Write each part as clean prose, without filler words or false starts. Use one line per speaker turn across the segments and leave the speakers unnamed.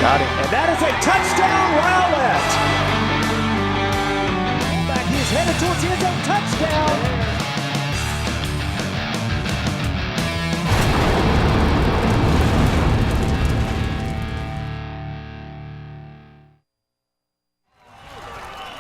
Got it. And that is a touchdown, Rowlett. Back, he is headed towards the end zone. Touchdown.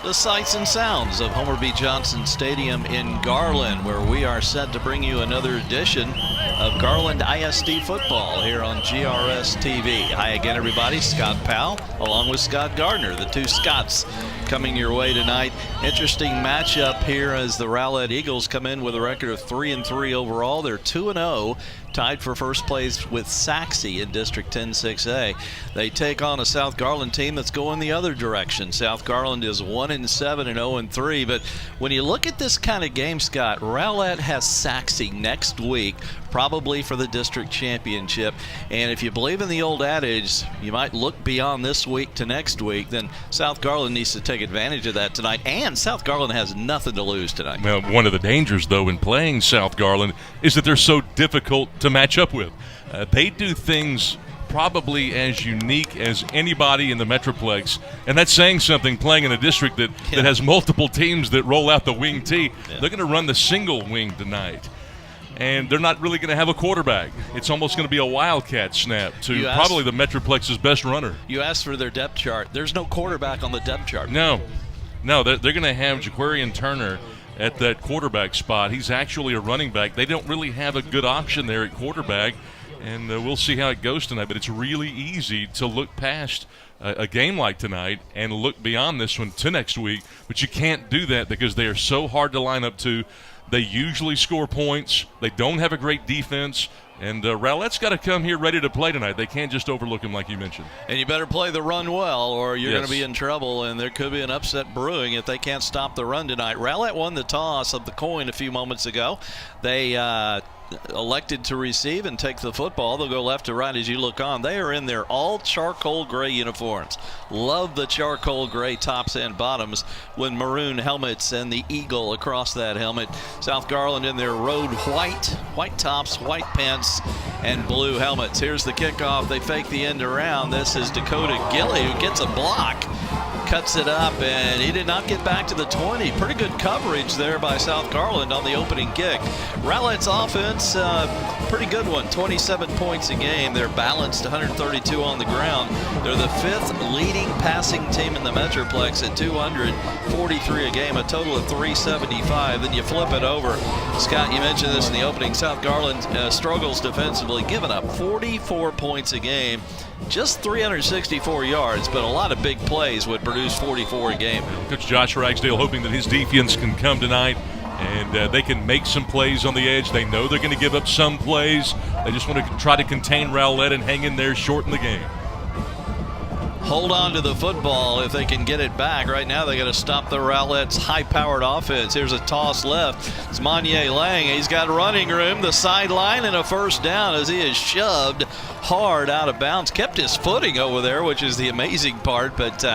The sights and sounds of Homer B. Johnson Stadium in Garland, where we are set to bring you another edition of Garland ISD football here on GRS TV. Hi again, everybody. Scott Powell, along with Scott Gardner, the two Scotts coming your way tonight. Interesting matchup here as the Rowlett Eagles come in with a record of 3-3 overall. They're 2-0, tied for first place with Saxe in District 10-6A. They take on a South Garland team that's going the other direction. South Garland is 1-7 and 0-3, but when you look at this kind of game, Scott, Rowlett has Saxe next week, probably for the district championship. And if you believe in the old adage, you might look beyond this week to next week, then South Garland needs to take advantage of that tonight. And South Garland has nothing to lose tonight.
Well, one of the dangers, though, in playing South Garland is that they're so difficult to match up with. They do things probably as unique as anybody in the Metroplex, and that's saying something, playing in a district that has multiple teams that roll out the wing tee. They're going to run the single wing tonight, and they're not really going to have a quarterback. It's almost going to be a wildcat snap to probably the Metroplex's best runner.
You asked for their depth chart. There's no quarterback on the depth chart.
No, they're going to have Jaquarian Turner at that quarterback spot. He's actually a running back. They don't really have a good option there at quarterback, and we'll see how it goes tonight. But it's really easy to look past a game like tonight and look beyond this one to next week. But you can't do that because they are so hard to line up to. They usually score points. They don't have a great defense. And Rowlett's got to come here ready to play tonight. They can't just overlook him like you mentioned.
And you better play the run well, or you're going to be in trouble, and there could be an upset brewing if they can't stop the run tonight. Rowlett won the toss of the coin a few moments ago. They elected to receive and take the football. They'll go left to right as you look on. They are in their all charcoal gray uniforms. Love the charcoal gray tops and bottoms with maroon helmets and the eagle across that helmet. South Garland in their road white tops, white pants, and blue helmets. Here's the kickoff. They fake the end around. This is Dakota Gilly, who gets a block, cuts it up, and he did not get back to the 20. Pretty good coverage there by South Garland on the opening kick. Rowlett's offense, pretty good one, 27 points a game. They're balanced, 132 on the ground. They're the fifth leading passing team in the Metroplex at 243 a game, a total of 375. Then you flip it over. Scott, you mentioned this in the opening. South Garland struggles defensively, giving up 44 points a game. Just 364 yards, but a lot of big plays would produce 44 a game.
Coach Josh Ragsdale hoping that his defense can come tonight and they can make some plays on the edge. They know they're going to give up some plays. They just want to try to contain Rowlett and hang in there, shorten the game.
Hold on to the football if they can get it back. Right now they got to stop the Rowlett's high-powered offense. Here's a toss left. It's Monye Lang. He's got running room, the sideline, and a first down as he is shoved hard out of bounds. Kept his footing over there, which is the amazing part, but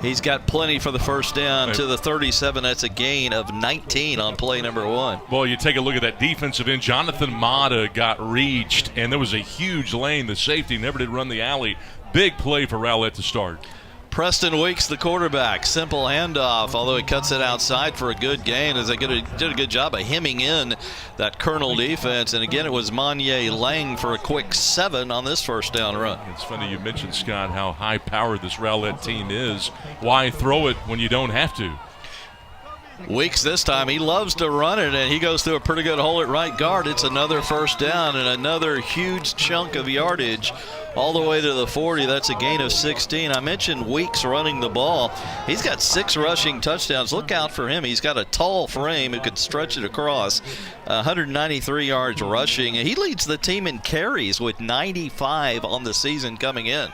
he's got plenty for the first down to the 37. That's a gain of 19 on play number 1.
Well, you take a look at that defensive end. Jonathan Mata got reached, and there was a huge lane. The safety never did run the alley. Big play for Rowlett to start.
Preston Weeks, the quarterback. Simple handoff, although he cuts it outside for a good gain as they did a good job of hemming in that Colonel defense. And again, it was Monye Lang for a quick 7 on this first down run.
It's funny you mentioned, Scott, how high-powered this Rowlett team is. Why throw it when you don't have to?
Weeks this time, he loves to run it, and he goes through a pretty good hole at right guard. It's another first down and another huge chunk of yardage all the way to the 40. That's a gain of 16. I mentioned Weeks running the ball. He's got 6 rushing touchdowns. Look out for him. He's got a tall frame who could stretch it across. 193 yards rushing. He leads the team in carries with 95 on the season coming in.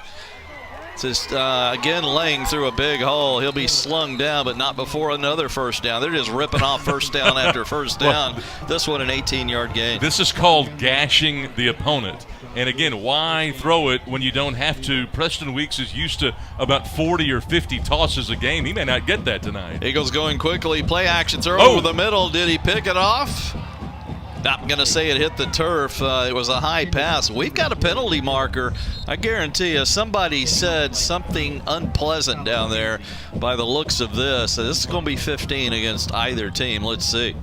Just again laying through a big hole. He'll be slung down, but not before another first down. They're just ripping off first down after first down. Well, this one an 18-yard gain.
This is called gashing the opponent. And again, why throw it when you don't have to? Preston Weeks is used to about 40 or 50 tosses a game. He may not get that tonight.
Eagles going quickly. Play action throw over the middle. Did he pick it off? I'm going to say it hit the turf. It was a high pass. We've got a penalty marker. I guarantee you somebody said something unpleasant down there by the looks of this. So this is going to be 15 against either team. Let's see.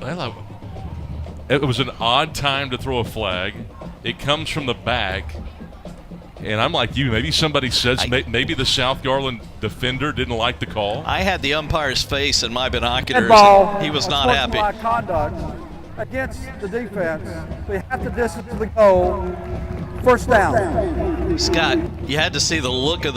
Well, it was an odd time to throw a flag. It comes from the back. And I'm like you. Maybe somebody says maybe the South Garland defender didn't like the call.
I had the umpire's face in my binoculars.
And
he was not happy.
Conduct against the defense. They have to distance to the goal. First down.
Scott, you had to see the look of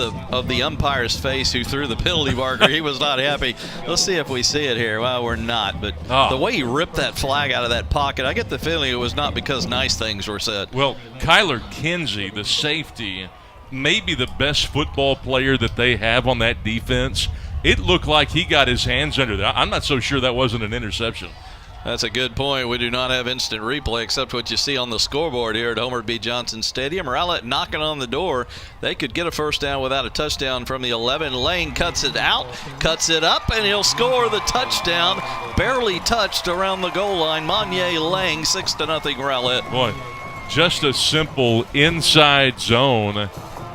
the umpire's face who threw the penalty marker. He was not happy. Let's see if we see it here. Well, we're not. But the way he ripped that flag out of that pocket, I get the feeling it was not because nice things were said.
Well, Kyler Kinsey, the safety, maybe the best football player that they have on that defense. It looked like he got his hands under that. I'm not so sure that wasn't an interception.
That's a good point. We do not have instant replay except what you see on the scoreboard here at Homer B. Johnson Stadium. Rowlett knocking on the door. They could get a first down without a touchdown from the 11. Lane cuts it out, cuts it up, and he'll score the touchdown. Barely touched around the goal line. Monye Lang, 6-0 Rowlett.
Boy, just a simple inside zone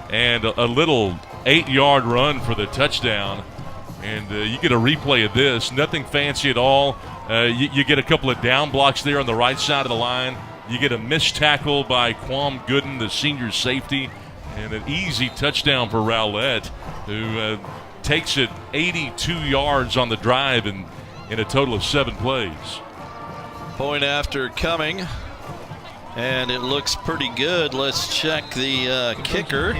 and a little 8-yard run for the touchdown. And you get a replay of this. Nothing fancy at all. You get a couple of down blocks there on the right side of the line. You get a missed tackle by Quam Gooden, the senior safety, and an easy touchdown for Rowlett, who takes it 82 yards on the drive in a total of 7 plays.
Point after coming, and it looks pretty good. Let's check the kicker.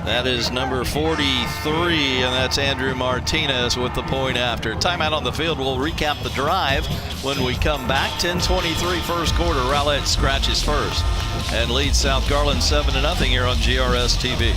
That is number 43, and that's Andrew Martinez with the point after. Timeout on the field. We'll recap the drive when we come back. 10:23 first quarter. Rowlett scratches first and leads South Garland 7-0 here on GRS TV.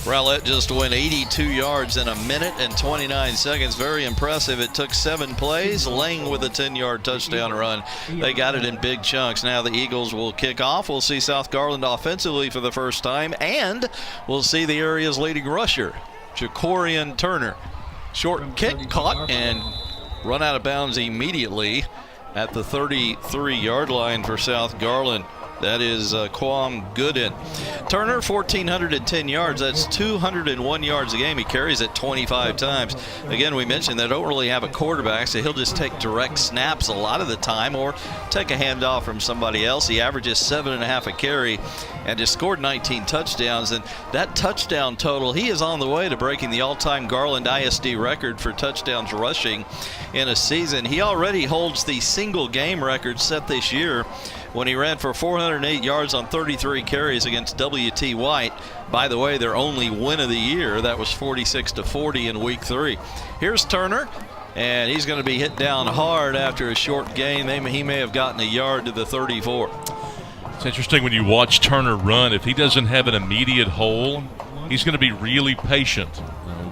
Rowlett just went 82 yards in 1 minute and 29 seconds. Very impressive. It took 7 plays. Lang with a 10-yard touchdown run. They got it in big chunks. Now the Eagles will kick off. We'll see South Garland offensively for the first time, and we'll see the area's leading rusher, Jacorian Turner. Short kick caught and run out of bounds immediately at the 33-yard line for South Garland. That is Quam Gooden. Turner, 1,410 yards. That's 201 yards a game. He carries it 25 times. Again, we mentioned they don't really have a quarterback, so he'll just take direct snaps a lot of the time or take a handoff from somebody else. He averages 7.5 a carry and just scored 19 touchdowns. And that touchdown total, he is on the way to breaking the all-time Garland ISD record for touchdowns rushing in a season. He already holds the single game record set this year when he ran for 408 yards on 33 carries against W.T. White. By the way, their only win of the year. That was 46-40 in week 3. Here's Turner, and he's going to be hit down hard after a short gain. He may have gotten a yard to the 34.
It's interesting when you watch Turner run. If he doesn't have an immediate hole, he's going to be really patient.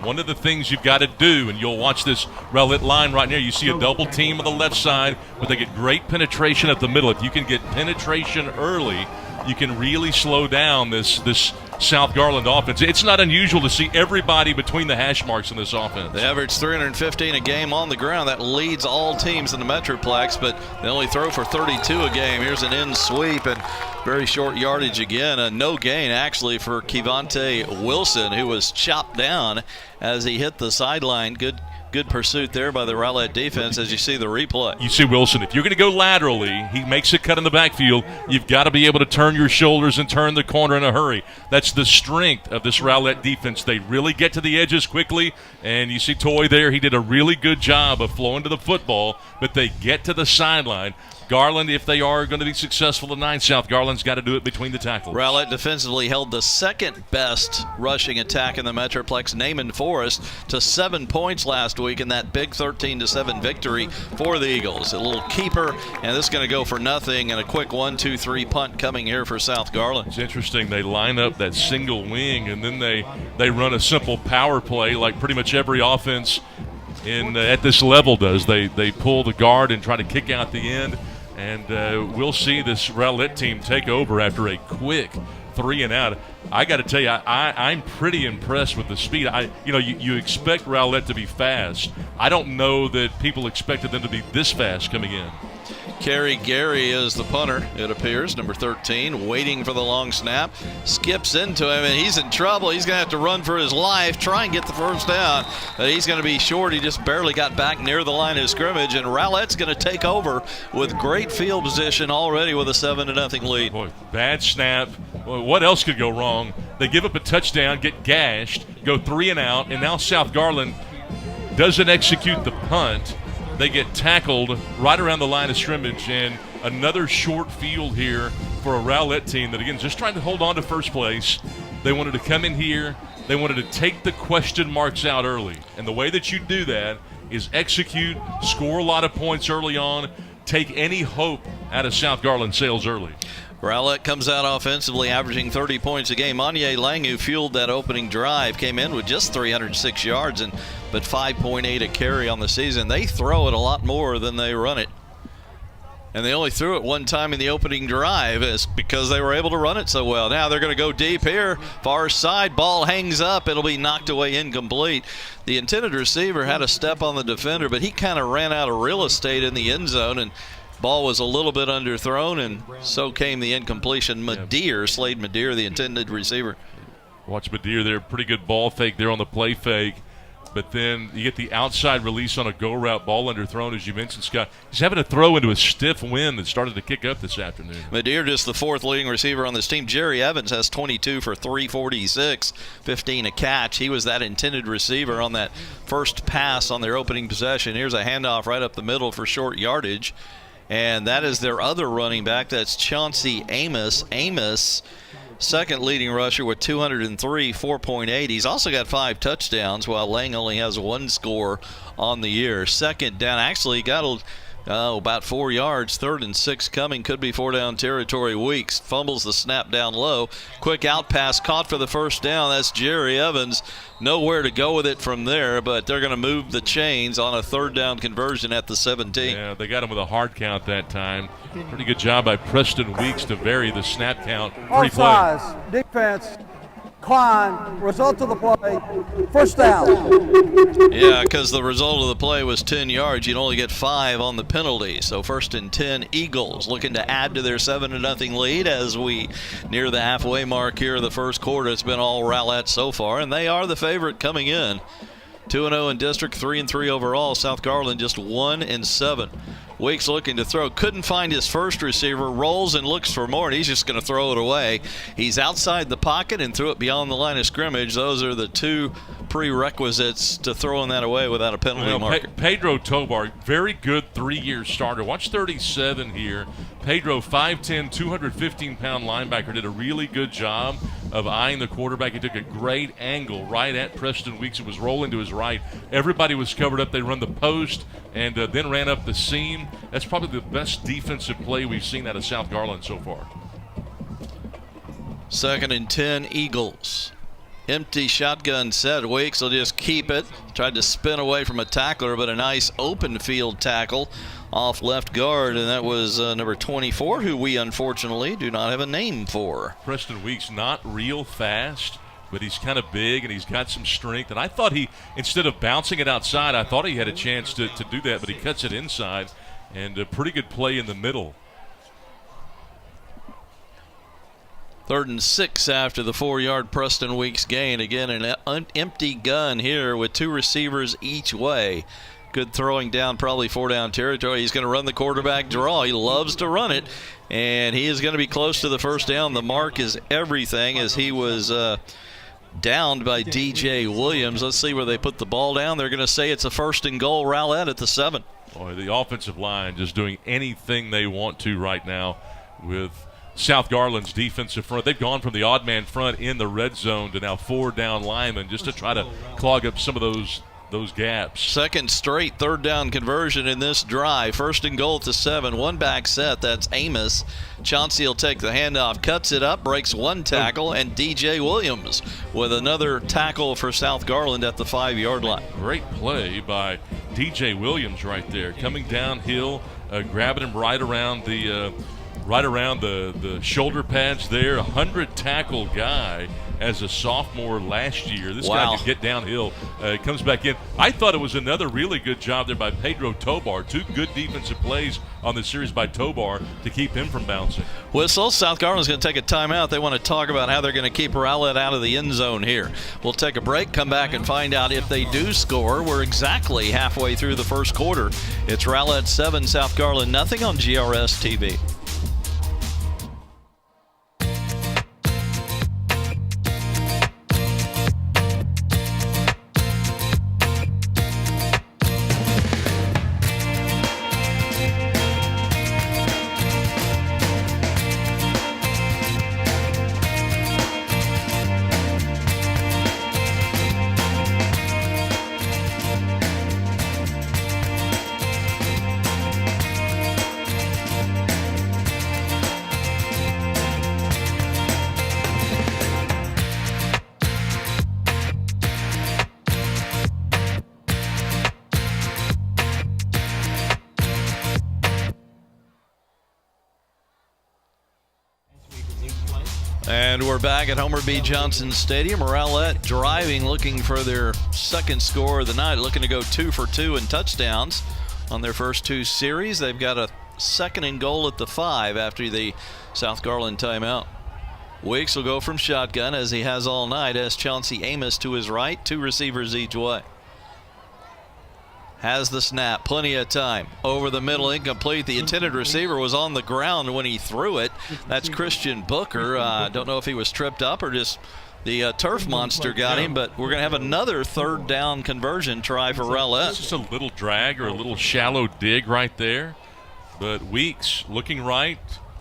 One of the things you've got to do, and you'll watch this Rowlett line right now, you see a double team on the left side, but they get great penetration at the middle. If you can get penetration early, you can really slow down this South Garland offense. It's not unusual to see everybody between the hash marks in this offense.
They average 315 a game on the ground. That leads all teams in the Metroplex, but they only throw for 32 a game. Here's an in sweep and very short yardage again. A no gain actually for Kevonte Wilson, who was chopped down as he hit the sideline. Good pursuit there by the Rowlett defense as you see the replay.
You see Wilson, if you're going to go laterally, he makes a cut in the backfield. You've got to be able to turn your shoulders and turn the corner in a hurry. That's the strength of this Rowlett defense. They really get to the edges quickly, and you see Toy there. He did a really good job of flowing to the football, but they get to the sideline. Garland, if they are going to be successful tonight, South Garland's got to do it between the tackles.
Rowlett defensively held the second best rushing attack in the Metroplex, Naaman Forest, to 7 points last week in that big 13-7 victory for the Eagles. A little keeper, and this is going to go for nothing, and a quick 1-2-3 punt coming here for South Garland.
It's interesting. They line up that single wing, and then they run a simple power play like pretty much every offense at this level does. They pull the guard and try to kick out the end. And we'll see this Rowlett team take over after a quick 3 and out. I got to tell you, I'm pretty impressed with the speed. You expect Rowlett to be fast. I don't know that people expected them to be this fast coming in.
Kerry Gary is the punter, it appears, number 13, waiting for the long snap. Skips into him, and he's in trouble. He's going to have to run for his life, try and get the first down. But he's going to be short. He just barely got back near the line of scrimmage, and Rowlett's going to take over with great field position already with a 7-0 lead.
Boy, bad snap. Boy, what else could go wrong? They give up a touchdown, get gashed, go 3 and out, and now South Garland doesn't execute the punt. They get tackled right around the line of scrimmage, and another short field here for a Rowlett team that, again, just trying to hold on to first place. They wanted to come in here. They wanted to take the question marks out early. And the way that you do that is execute, score a lot of points early on, take any hope out of South Garland Sales early.
Rowlett comes out offensively, averaging 30 points a game. Anye Lang, who fueled that opening drive, came in with just 306 yards, but 5.8 a carry on the season. They throw it a lot more than they run it. And they only threw it one time in the opening drive because they were able to run it so well. Now they're going to go deep here. Far side, ball hangs up. It'll be knocked away incomplete. The intended receiver had a step on the defender, but he kind of ran out of real estate in the end zone, and ball was a little bit underthrown, and so came the incompletion. Slade Madeir, the intended receiver.
Watch Madeir there. Pretty good ball fake there on the play fake. But then you get the outside release on a go route, ball underthrown, as you mentioned, Scott. He's having to throw into a stiff wind that started to kick up this afternoon.
Madeir, just the 4th leading receiver on this team. Jerry Evans has 22 for 346, 15 a catch. He was that intended receiver on that first pass on their opening possession. Here's a handoff right up the middle for short yardage. And that is their other running back. That's Chauncey Amos. Amos, second leading rusher with 203, 4.8. He's also got 5 touchdowns, while Lang only has 1 score on the year. Second down, actually got about 4 yards. 3rd and 6 coming. Could be 4-down territory. Weeks fumbles the snap down low. Quick out pass caught for the first down. That's Jerry Evans. Nowhere to go with it from there, but they're going to move the chains on a 3rd down conversion at the 17.
Yeah, they got him with a hard count that time. Pretty good job by Preston Weeks to vary the snap count.
Offsides, defense, Klein, result of the play, first down.
Yeah, because the result of the play was 10 yards. You'd only get 5 on the penalty. So 1st and 10, Eagles looking to add to their 7-0 lead as we near the halfway mark here of the first quarter. It's been all Rowlett so far, and they are the favorite coming in. 2-0 in district, 3-3 overall. South Garland just 1-7. Weeks looking to throw. Couldn't find his first receiver. Rolls and looks for more, and he's just going to throw it away. He's outside the pocket and threw it beyond the line of scrimmage. Those are the 2 prerequisites to throwing that away without a penalty marker.
Pedro Tobar, very good 3-year starter. Watch 37 here. Pedro, 5'10", 215-pound linebacker, did a really good job of eyeing the quarterback. He took a great angle right at Preston Weeks. It was rolling to his right. Everybody was covered up. They run the post and then ran up the seam. That's probably the best defensive play we've seen out of South Garland so far.
2nd and 10, Eagles. Empty shotgun set. Weeks will just keep it. Tried to spin away from a tackler, but a nice open field tackle off left guard, and that was number 24, who we unfortunately do not have a name for.
Preston Weeks, not real fast, but he's kind of big and he's got some strength. And I thought instead of bouncing it outside, I thought he had a chance to do that, but he cuts it inside, and a pretty good play in the middle.
3rd and 6 after the 4-yard Preston Weeks gain. Again, an empty gun here with 2 receivers each way. Good throwing down, probably 4-down territory. He's going to run the quarterback draw. He loves to run it, and he is going to be close to the first down. The mark is everything, as he was downed by DJ Williams. Let's see where they put the ball down. They're going to say it's a 1st and goal. Rowlett at the 7.
Boy, the offensive line just doing anything they want to right now with South Garland's defensive front. They've gone from the odd man front in the red zone to now 4 down linemen just to try to clog up some of those gaps.
Second straight third down conversion in this drive. First and goal at the 7. One back set. That's Amos. Chauncey will take the handoff, cuts it up, breaks one tackle, and DJ Williams with another tackle for South Garland at the 5-yard line.
Great play by DJ Williams right there, coming downhill, grabbing him right around the shoulder pads there. 100 tackle guy as a sophomore last year. This guy could get downhill. Comes back in. I thought it was another really good job there by Pedro Tobar. 2 good defensive plays on the series by Tobar to keep him from bouncing.
Whistle. South Garland's going to take a timeout. They want to talk about how they're going to keep Rowlett out of the end zone here. We'll take a break, come back and find out if they do score. We're exactly halfway through the first quarter. It's Rowlett 7, South Garland nothing on GRS TV. And we're back at Homer B. Johnson Stadium. Rowlett driving, looking for their second score of the night, looking to go 2 for 2 in touchdowns on their first 2 series. They've got a second and goal at the 5 after the South Garland timeout. Weeks will go from shotgun, as he has all night, as Chauncey Amos to his right, 2 receivers each way. Has the snap, plenty of time. Over the middle, incomplete. The intended receiver was on the ground when he threw it. That's Christian Booker. Don't know if he was tripped up or just the turf monster got him, but we're going to have another third down conversion try for Rowlett.
It's just a little drag or a little shallow dig right there. But Weeks looking right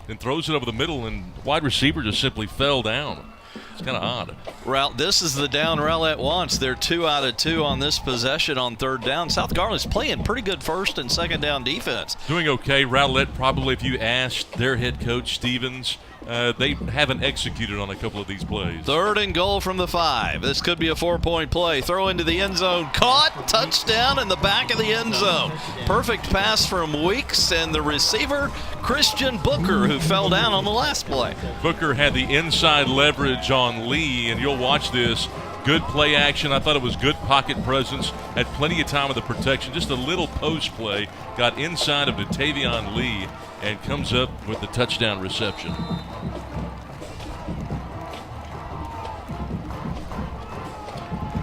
and throws it over the middle, and wide receiver just simply fell down. It's kind of odd.
This is the down Rowlett wants. They're 2 out of 2 on this possession on third down. South Garland's playing pretty good first and second down defense.
Doing okay. Rowlett, probably, if you asked their head coach, Stevens, they haven't executed on a couple of these plays.
Third and goal from the 5. This could be a 4-point play. Throw into the end zone. Caught. Touchdown in the back of the end zone. Perfect pass from Weeks and the receiver, Christian Booker, who fell down on the last play.
Booker had the inside leverage on Lee, and you'll watch this. Good play action. I thought it was good pocket presence. Had plenty of time with the protection. Just a little post play. Got inside of Datavion Lee and comes up with the touchdown reception.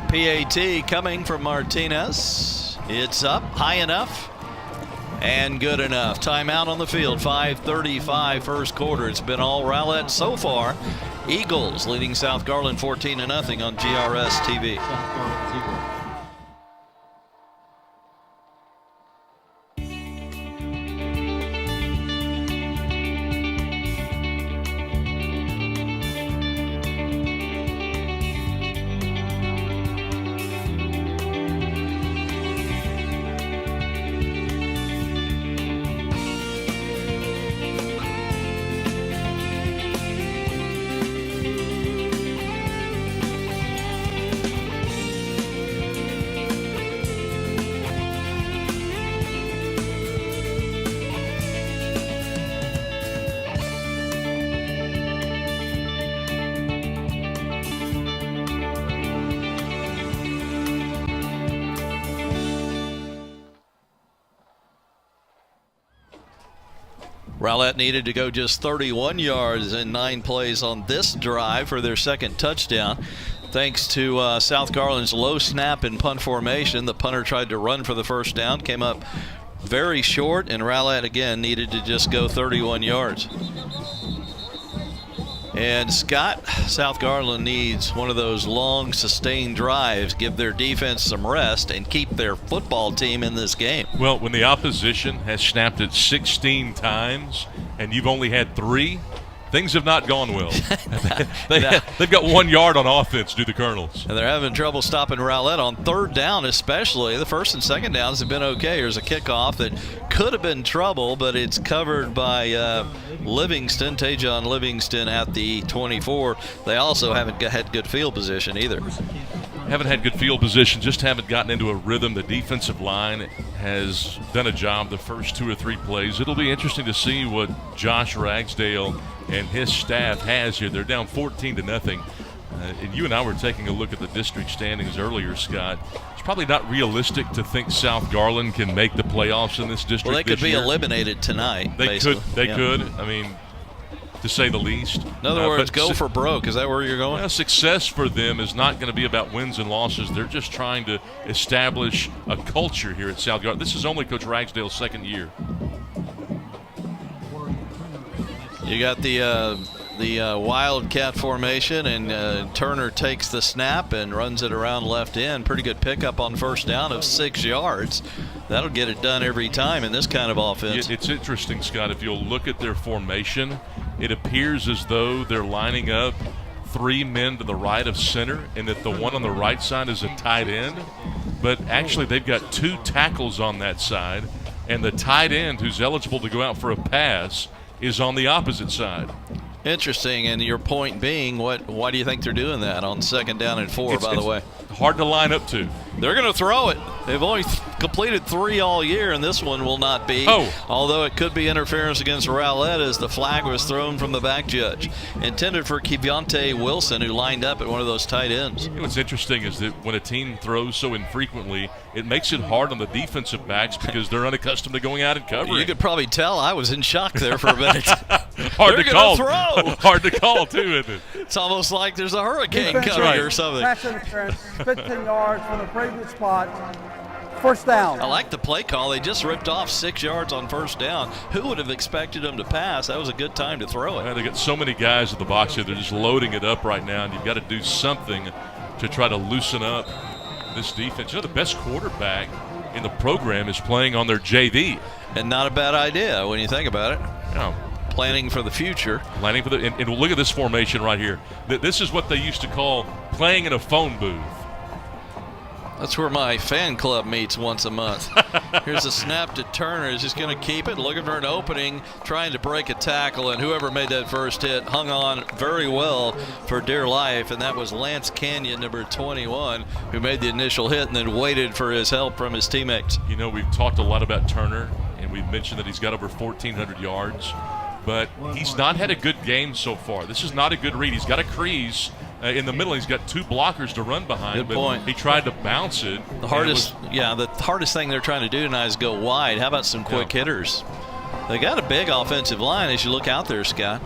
PAT coming from Martinez. It's up, high enough, and good enough. Timeout on the field, 5:35 first quarter. It's been all Rowlett so far. Eagles leading South Garland 14-0 on GRS TV. Rowlett needed to go just 31 yards in 9 plays on this drive for their second touchdown. Thanks to South Garland's low snap and punt formation, the punter tried to run for the first down, came up very short, and Rowlett again needed to just go 31 yards. And Scott, South Garland needs one of those long, sustained drives, give their defense some rest, and keep their football team in this game.
Well, when the opposition has snapped it 16 times and you've only had 3, things have not gone well. They've got 1 yard on offense, do the Colonels.
And they're having trouble stopping Rowlett on third down especially. The first and second downs have been okay. There's a kickoff that could have been trouble, but it's covered by Livingston, Tajon Livingston at the 24. They also haven't had good field position either.
Haven't had good field position, just haven't gotten into a rhythm. The defensive line has done a job the first 2 or 3 plays. It'll be interesting to see what Josh Ragsdale and his staff has here. They're down 14-0. And you and I were taking a look at the district standings earlier, Scott. It's probably not realistic to think South Garland can make the playoffs in this district.
Well, they could
this year.
Be eliminated tonight.
They could. I mean, to say the least.
In other words, go for broke. Is that where you're going?
Well, success for them is not going to be about wins and losses. They're just trying to establish a culture here at South Garland. This is only Coach Ragsdale's second year.
You got the wildcat formation, and Turner takes the snap and runs it around left end. Pretty good pickup on first down of 6 yards. That'll get it done every time in this kind of offense.
It's interesting, Scott. If you'll look at their formation, it appears as though they're lining up 3 men to the right of center, and that the one on the right side is a tight end. But actually, they've got 2 tackles on that side, and the tight end who's eligible to go out for a pass is on the opposite side.
Interesting, and your point being, why do you think they're doing that on 2nd down and 4, by the way?
Hard to line up to.
They're going to throw it. They've only completed 3 all year, and this one will not be. Although it could be interference against Rowlett as the flag was thrown from the back judge. Intended for Kevontae Wilson, who lined up at one of those tight ends.
What's interesting is that when a team throws so infrequently, it makes it hard on the defensive backs because they're unaccustomed to going out and covering.
You could probably tell I was in shock there for a minute.
Hard to call. Hard to call, too, isn't it?
It's almost like there's a hurricane coming or something.
Pass interference, 15 yards from the previous spot. First down.
I like the play call. They just ripped off 6 yards on first down. Who would have expected them to pass? That was a good time to throw it.
They got so many guys at the box here. They're just loading it up right now, and you've got to do something to try to loosen up this defense. You know, the best quarterback in the program is playing on their JV.
And not a bad idea when you think about it.
No.
Planning for the future.
Planning for and look at this formation right here. This is what they used to call playing in a phone booth.
That's where my fan club meets once a month. Here's a snap to Turner. He's just going to keep it, looking for an opening, trying to break a tackle, and whoever made that first hit hung on very well for dear life, and that was Lance Canyon, number 21, who made the initial hit and then waited for his help from his teammates.
You know, we've talked a lot about Turner, and we've mentioned that he's got over 1,400 yards, but he's not had a good game so far. This is not a good read. He's got a crease in the middle. He's got 2 blockers to run behind.
Good point.
He tried to bounce it.
The hardest thing they're trying to do tonight is go wide. How about some quick hitters? They got a big offensive line as you look out there, Scott.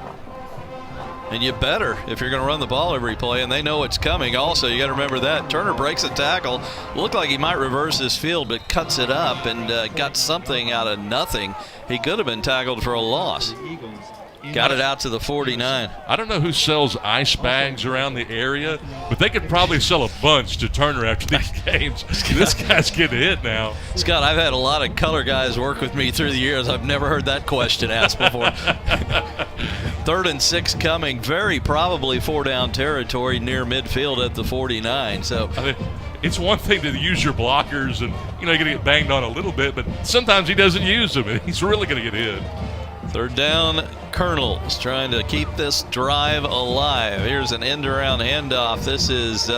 And you better if you're going to run the ball every play, and they know it's coming. Also, you got to remember that Turner breaks a tackle. Looked like he might reverse his field, but cuts it up and got something out of nothing. He could have been tackled for a loss. Got it out to the 49.
I don't know who sells ice bags around the area, but they could probably sell a bunch to Turner after these games. This guy's getting hit now.
Scott, I've had a lot of color guys work with me through the years. I've never heard that question asked before. 3rd and 6 coming, very probably 4-down territory near midfield at the 49. So
I mean, it's one thing to use your blockers and, you're going to get banged on a little bit, but sometimes he doesn't use them, and he's really going to get hit.
3rd down, Colonels trying to keep this drive alive. Here's an end-around handoff. This is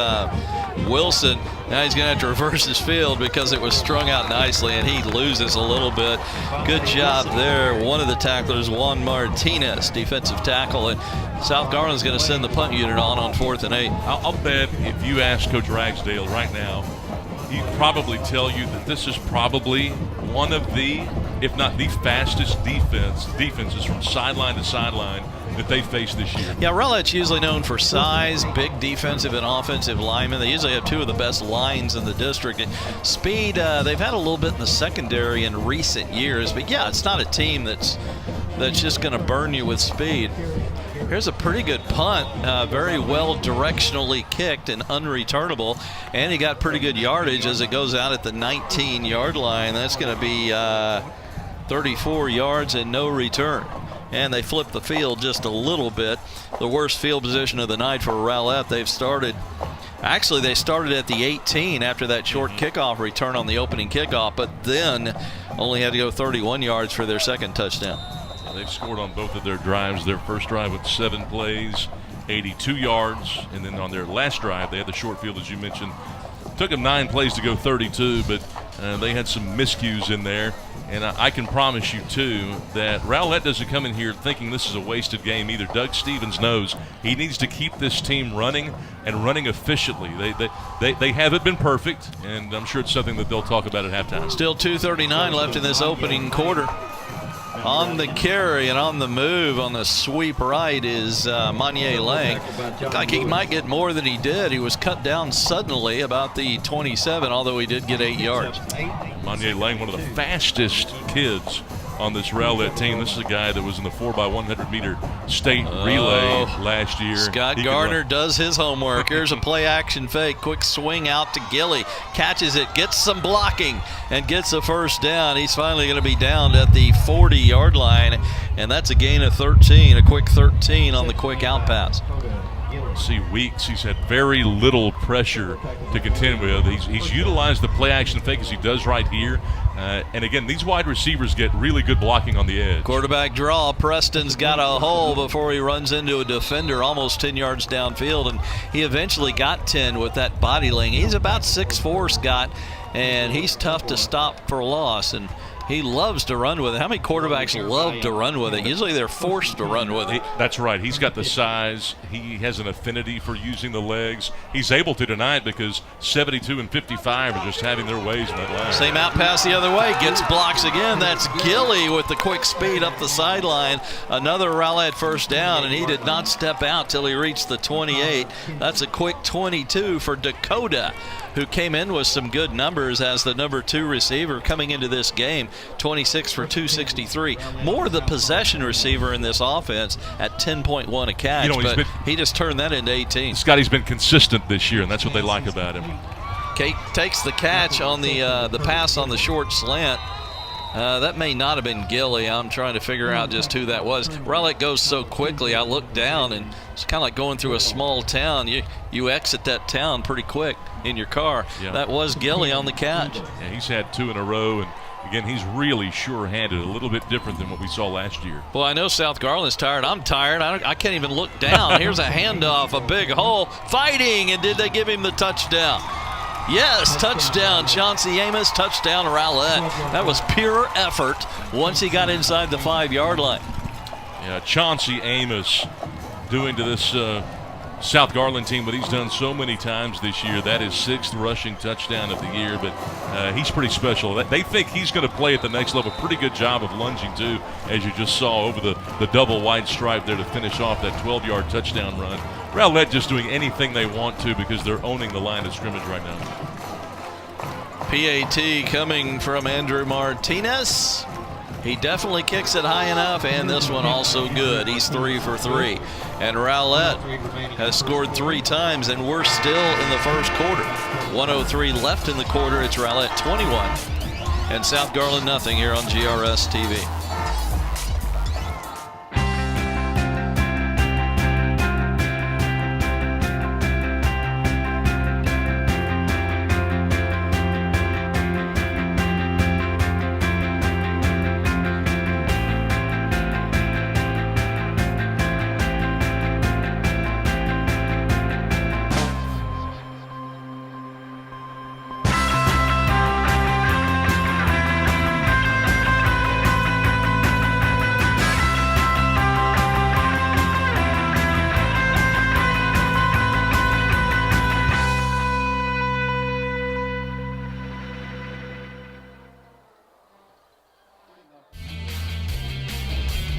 Wilson. Now he's going to have to reverse his field because it was strung out nicely, and he loses a little bit. Good job there. One of the tacklers, Juan Martinez, defensive tackle. And South Garland's going to send the punt unit on 4th and 8.
I'll bet if you ask Coach Ragsdale right now, he'd probably tell you that this is probably one of the, if not the fastest defenses from sideline to sideline that they face this year.
Yeah, Rowlett's usually known for size, big defensive and offensive linemen. They usually have 2 of the best lines in the district. And speed, they've had a little bit in the secondary in recent years. But, yeah, it's not a team that's just going to burn you with speed. Here's a pretty good punt, very well directionally kicked and unreturnable, and he got pretty good yardage as it goes out at the 19-yard line. That's going to be 34 yards and no return. And they flipped the field just a little bit. The worst field position of the night for Rowlett. They started at the 18 after that short kickoff return on the opening kickoff, but then only had to go 31 yards for their second touchdown.
They've scored on both of their drives. Their first drive with 7 plays, 82 yards. And then on their last drive, they had the short field, as you mentioned. Took them 9 plays to go 32, but they had some miscues in there. And I can promise you, too, that Rowlett doesn't come in here thinking this is a wasted game either. Doug Stevens knows he needs to keep this team running and running efficiently. They haven't been perfect, and I'm sure it's something that they'll talk about at halftime.
Still 2:39 left in this opening quarter. On the carry and on the move on the sweep right is Monier Lang. Looked like he might get more than he did. He was cut down suddenly about the 27, although he did get 8 yards.
Monier Lang, one of the fastest kids on this Rowlett team. This is a guy that was in the 4x100 meter state relay last year.
Scott Garner does his homework. Here's a play action fake. Quick swing out to Gilly. Catches it, gets some blocking, and gets a first down. He's finally going to be down at the 40-yard line, and that's a gain of 13, a quick 13 on the quick out pass.
See Weeks, he's had very little pressure to contend with. He's utilized the play action fake as he does right here. And again, these wide receivers get really good blocking on the edge.
Quarterback draw. Preston's got a hole before he runs into a defender almost 10 yards downfield, and he eventually got 10 with that body ling. He's about 6'4", Scott, and he's tough to stop for loss, and he loves to run with it. How many quarterbacks love to run with it? Usually they're forced to run with it.
That's right. He's got the size. He has an affinity for using the legs. He's able to tonight because 72 and 55 are just having their ways in that line.
Same out pass the other way. Gets blocks again. That's Gilly with the quick speed up the sideline. Another Rowlett first down, and he did not step out till he reached the 28. That's a quick 22 for Dakota, who came in with some good numbers as the number 2 receiver coming into this game. 26 for 263. More the possession receiver in this offense at 10.1 a catch, but he just turned that into 18.
Scotty's been consistent this year, and that's what they like about him.
Kate takes the catch on the pass on the short slant. That may not have been Gilly. I'm trying to figure out just who that was. Rowlett goes so quickly, I looked down, and it's kind of like going through a small town. You exit that town pretty quick in your car. Yeah. That was Gilly on the catch.
Yeah, he's had 2 in a row, and again, he's really sure-handed, a little bit different than what we saw last year.
Well, I know South Garland's tired. I'm tired. I can't even look down. Here's a handoff, a big hole, fighting, and did they give him the touchdown? Yes, touchdown, Chauncey Amos, touchdown, Rowlett. That was pure effort once he got inside the 5-yard line.
Yeah, Chauncey Amos doing to this South Garland team what he's done so many times this year. That is 6th rushing touchdown of the year, but he's pretty special. They think he's going to play at the next level. Pretty good job of lunging, too, as you just saw over the double white stripe there to finish off that 12-yard touchdown run. Rowlett just doing anything they want to because they're owning the line of scrimmage right now.
PAT coming from Andrew Martinez. He definitely kicks it high enough, and this one also good. He's 3 for 3. And Rowlett has scored 3 times, and we're still in the first quarter. 1:03 left in the quarter. It's Rowlett 21 and South Garland nothing here on GRS TV.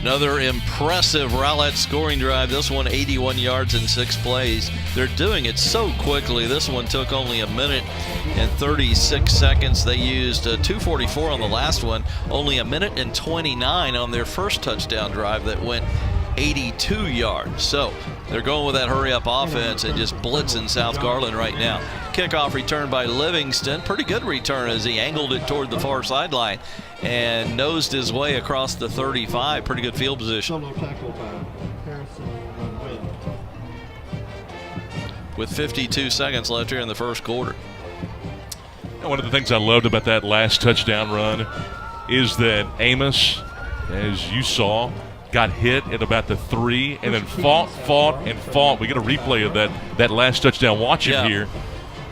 Another impressive Rowlett scoring drive. This one 81 yards in 6 plays. They're doing it so quickly. This one took only 1 minute and 36 seconds. They used 2:44 on the last one. Only 1 minute and 29 on their first touchdown drive that went 82 yards. So they're going with that hurry-up offense and just blitzing South Garland right now. Kickoff return by Livingston. Pretty good return as he angled it toward the far sideline and nosed his way across the 35. Pretty good field position. With 52 seconds left here in the first quarter.
One of the things I loved about that last touchdown run is that Amos, as you saw, got hit at about the 3 and then fought. We get a replay of that last touchdown. Watch it here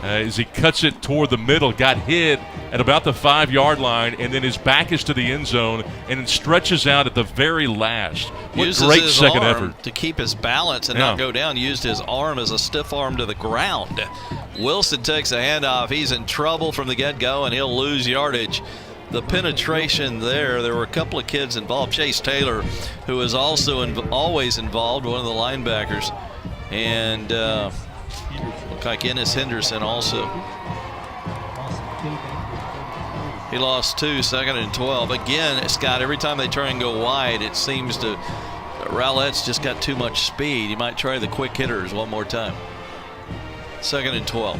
as he cuts it toward the middle, got hit at about the 5-yard line, and then his back is to the end zone and then stretches out at the very last. What
uses
great
his
second
arm
effort
to keep his balance and not go down. Used his arm as a stiff arm to the ground. Wilson takes a handoff. He's in trouble from the get-go, and he'll lose yardage. The penetration there were a couple of kids involved. Chase Taylor, who is also always involved, one of the linebackers. And look like Ennis Henderson also. He lost 2, 2nd and 12. Again, Scott, every time they try and go wide, it seems to Rowlett's just got too much speed. You might try the quick hitters one more time. 2nd and 12.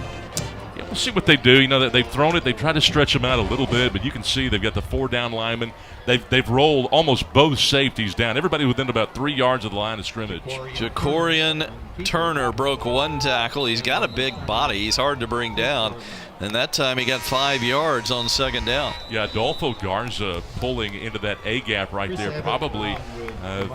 Yeah, we'll see what they do. You know, that they've thrown it. They try to stretch them out a little bit, but you can see they've got the 4 down linemen. They've rolled almost both safeties down. Everybody within about 3 yards of the line of scrimmage.
Jacorian Turner broke 1 tackle. He's got a big body. He's hard to bring down. And that time he got 5 yards on 2nd down.
Yeah, Adolfo Garza pulling into that A-gap right there. Probably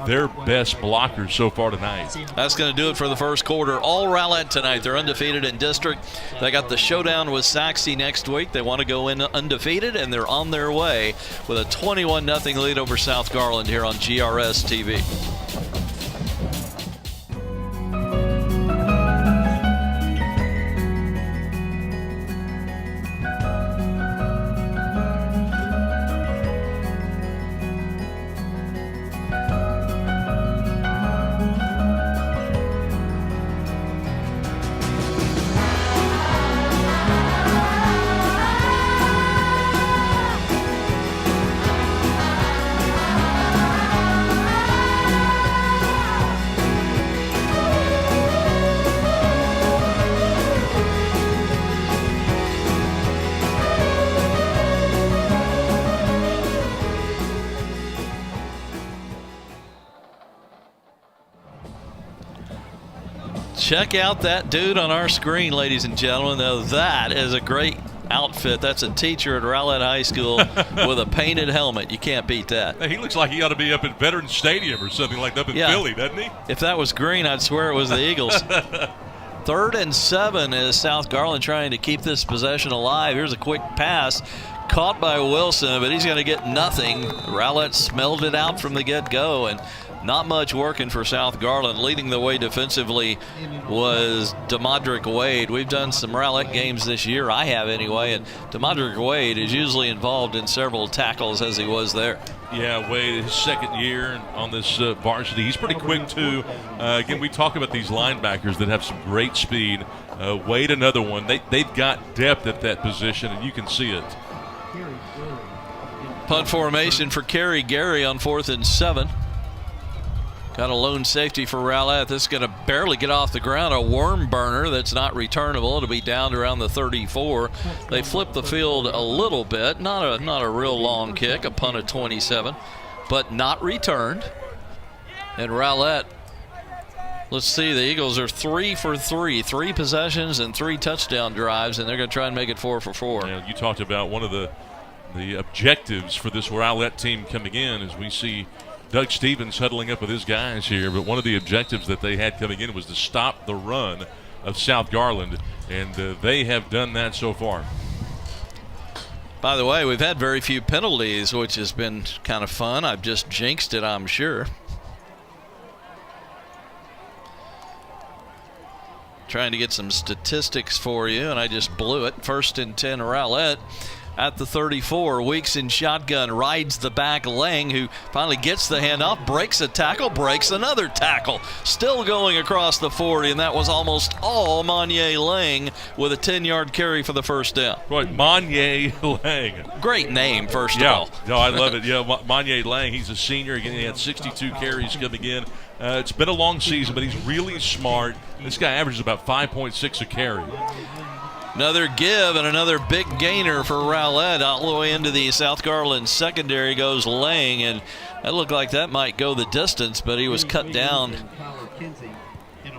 their best blocker so far tonight.
That's going to do it for the first quarter. All Rowlett tonight. They're undefeated in district. They got the showdown with Saxe next week. They want to go in undefeated, and they're on their way with a 21-0 lead over South Garland here on GRS TV. Check out that dude on our screen, ladies and gentlemen. Now, that is a great outfit. That's a teacher at Rowlett High School with a painted helmet. You can't beat that.
Hey, he looks like he ought to be up at Veterans Stadium or something like that up in Philly, doesn't he?
If that was green, I'd swear it was the Eagles. 3rd and 7 is South Garland trying to keep this possession alive. Here's a quick pass. Caught by Wilson, but he's going to get nothing. Rowlett smelled it out from the get-go, and not much working for South Garland. Leading the way defensively was DeModrick Wade. We've done some Rowlett games this year, I have anyway, and DeModrick Wade is usually involved in several tackles as he was there.
Yeah, Wade, his 2nd year on this varsity. He's pretty quick, too. Again, we talk about these linebackers that have some great speed. Wade, another one. They've got depth at that position, and you can see it.
Punt formation for Kerry Gary on 4th and 7. Got a lone safety for Rowlett. This is going to barely get off the ground. A worm burner that's not returnable. It'll be down to around the 34. They flipped the field a little bit. Not a real long kick. A punt of 27, but not returned. And Rowlett, let's see, the Eagles are 3 for 3. 3 possessions and 3 touchdown drives, and they're going to try and make it 4 for 4.
Yeah, you talked about one of the objectives for this Rowlett team coming in as we see Doug Stevens huddling up with his guys here, but one of the objectives that they had coming in was to stop the run of South Garland, and they have done that so far.
By the way, we've had very few penalties, which has been kind of fun. I've just jinxed it, I'm sure. Trying to get some statistics for you, and I just blew it. 1st and 10 Rowlett at the 34. Weeks in shotgun, rides the back. Lang, who finally gets the handoff, breaks a tackle, breaks another tackle. Still going across the 40, and that was almost all Monye Lang with a 10-yard carry for the first down.
Right, Monye Lang.
Great name, first of
Yeah,
all.
no, I love it. Yeah, Monye Lang, he's a senior. Again, he had 62 carries coming in. It's been a long season, but he's really smart. This guy averages about 5.6 a carry.
Another give and another big gainer for Rowlett. All the way into the South Garland secondary goes Lang, and that looked like that might go the distance, but he was cut down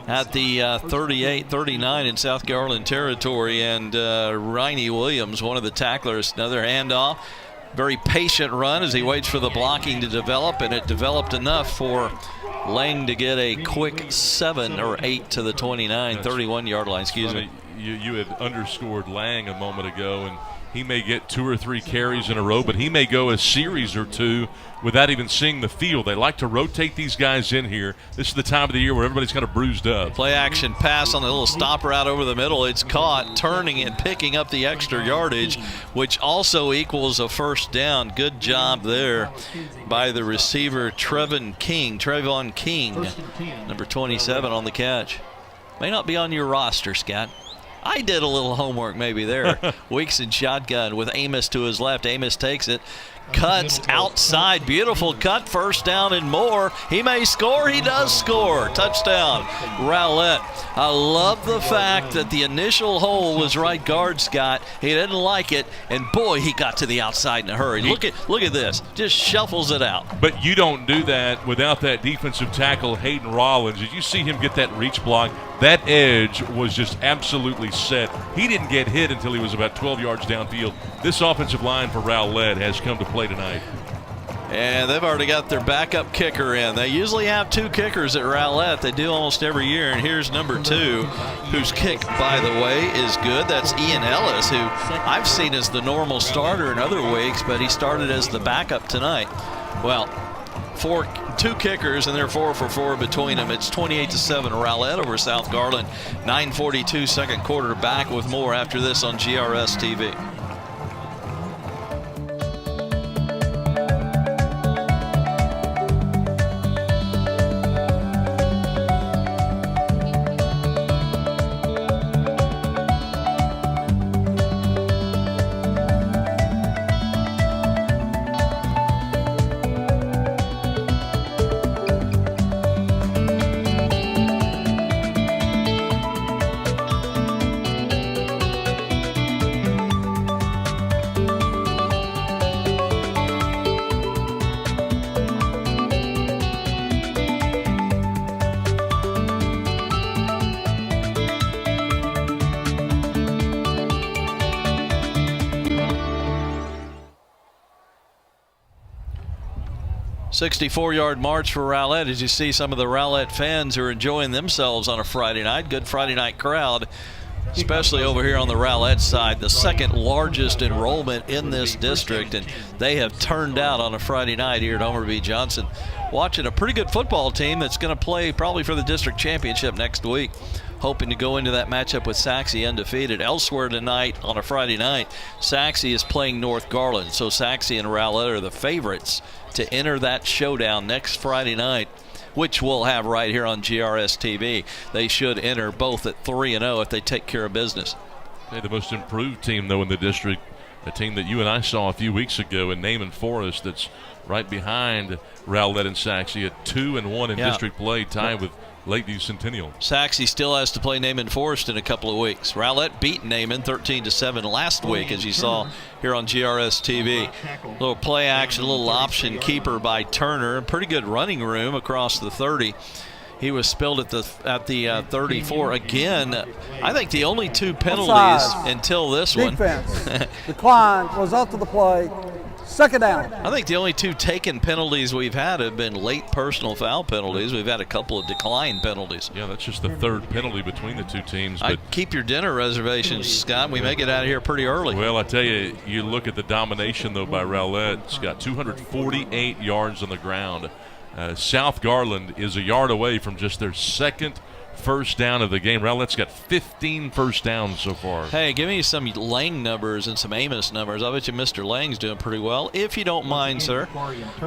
at the 38-39 in South Garland territory. And Riney Williams, one of the tacklers, another handoff. Very patient run as he waits for the blocking to develop, and it developed enough for Lang to get a quick 7 or 8 to the 29, 31-yard line, excuse me.
You had underscored Lang a moment ago, and he may get 2 or 3 carries in a row, but he may go a series or 2 without even seeing the field. They like to rotate these guys in here. This is the time of the year where everybody's kind of bruised up.
Play action pass on the little stop route over the middle. It's caught, turning and picking up the extra yardage, which also equals a first down. Good job there by the receiver, Trevon King, number 27 on the catch. May not be on your roster, Scott. I did a little homework maybe there. Weeks in shotgun with Amos to his left. Amos takes it, cuts outside. Beautiful cut, first down and more. He may score. He does score. Touchdown, Rowlett. I love the fact that the initial hole was right guard, Scott. He didn't like it, and boy, he got to the outside in a hurry. Look at this. Just shuffles it out.
But you don't do that without that defensive tackle, Hayden Rollins. Did you see him get that reach block? That edge was just absolutely set. He didn't get hit until he was about 12 yards downfield. This offensive line for Rowlett has come to play tonight.
And they've already got their backup kicker in. They usually have 2 kickers at Rowlett. They do almost every year. And here's number 2, whose kick, by the way, is good. That's Ian Ellis, who I've seen as the normal starter in other weeks, but he started as the backup tonight. Well, 2 kickers, and they're 4 for 4 between them. It's 28-7 Rowlett over South Garland. 9:42 second quarter. Back with more after this on GRS TV. "64-yard march for Rowlett." As you see some of the Rowlett fans who are enjoying themselves on a Friday night. Good Friday night crowd, especially over here on the Rowlett side. The second largest enrollment in this district, and they have turned out on a Friday night here at Homer B. Johnson. Watching a pretty good football team that's going to play probably for the district championship next week. Hoping to go into that matchup with Saxe undefeated. Elsewhere tonight on a Friday night, Saxe is playing North Garland. So Saxe and Rowlett are the favorites to enter that showdown next Friday night, which we'll have right here on GRS TV. They should enter both at 3-0 if they take care of business.
Okay, the most improved team, though, in the district, a team that you and I saw a few weeks ago in Naaman Forest that's right behind Rowlett and Saxe at 2-1 in district play, tied with Lakeview Centennial.
Saxe still has to play Naaman Forest in a couple of weeks. Rowlett beat Naaman 13-7 last week, as you saw here on GRS TV. Little play action, little option keeper by Turner. Pretty good running room across the 30. He was spilled at the 34 again. I think the only 2 penalties until this
Defense.
one.
Decline, result of the play. Second down.
I think the only 2 taken penalties we've had have been late personal foul penalties. We've had a couple of decline penalties.
Yeah, that's just the 3rd penalty between the 2 teams. But
I'd keep your dinner reservations, Scott. We may get out of here pretty early.
Well, I tell you, you look at the domination, though, by Rowlett. It's got 248 yards on the ground. South Garland is a yard away from just their 2nd first down of the game. Rowlett's got 15 first downs so far.
Hey, give me some Lang numbers and some Amos numbers. I bet you Mr. Lang's doing pretty well. If you don't mind, sir,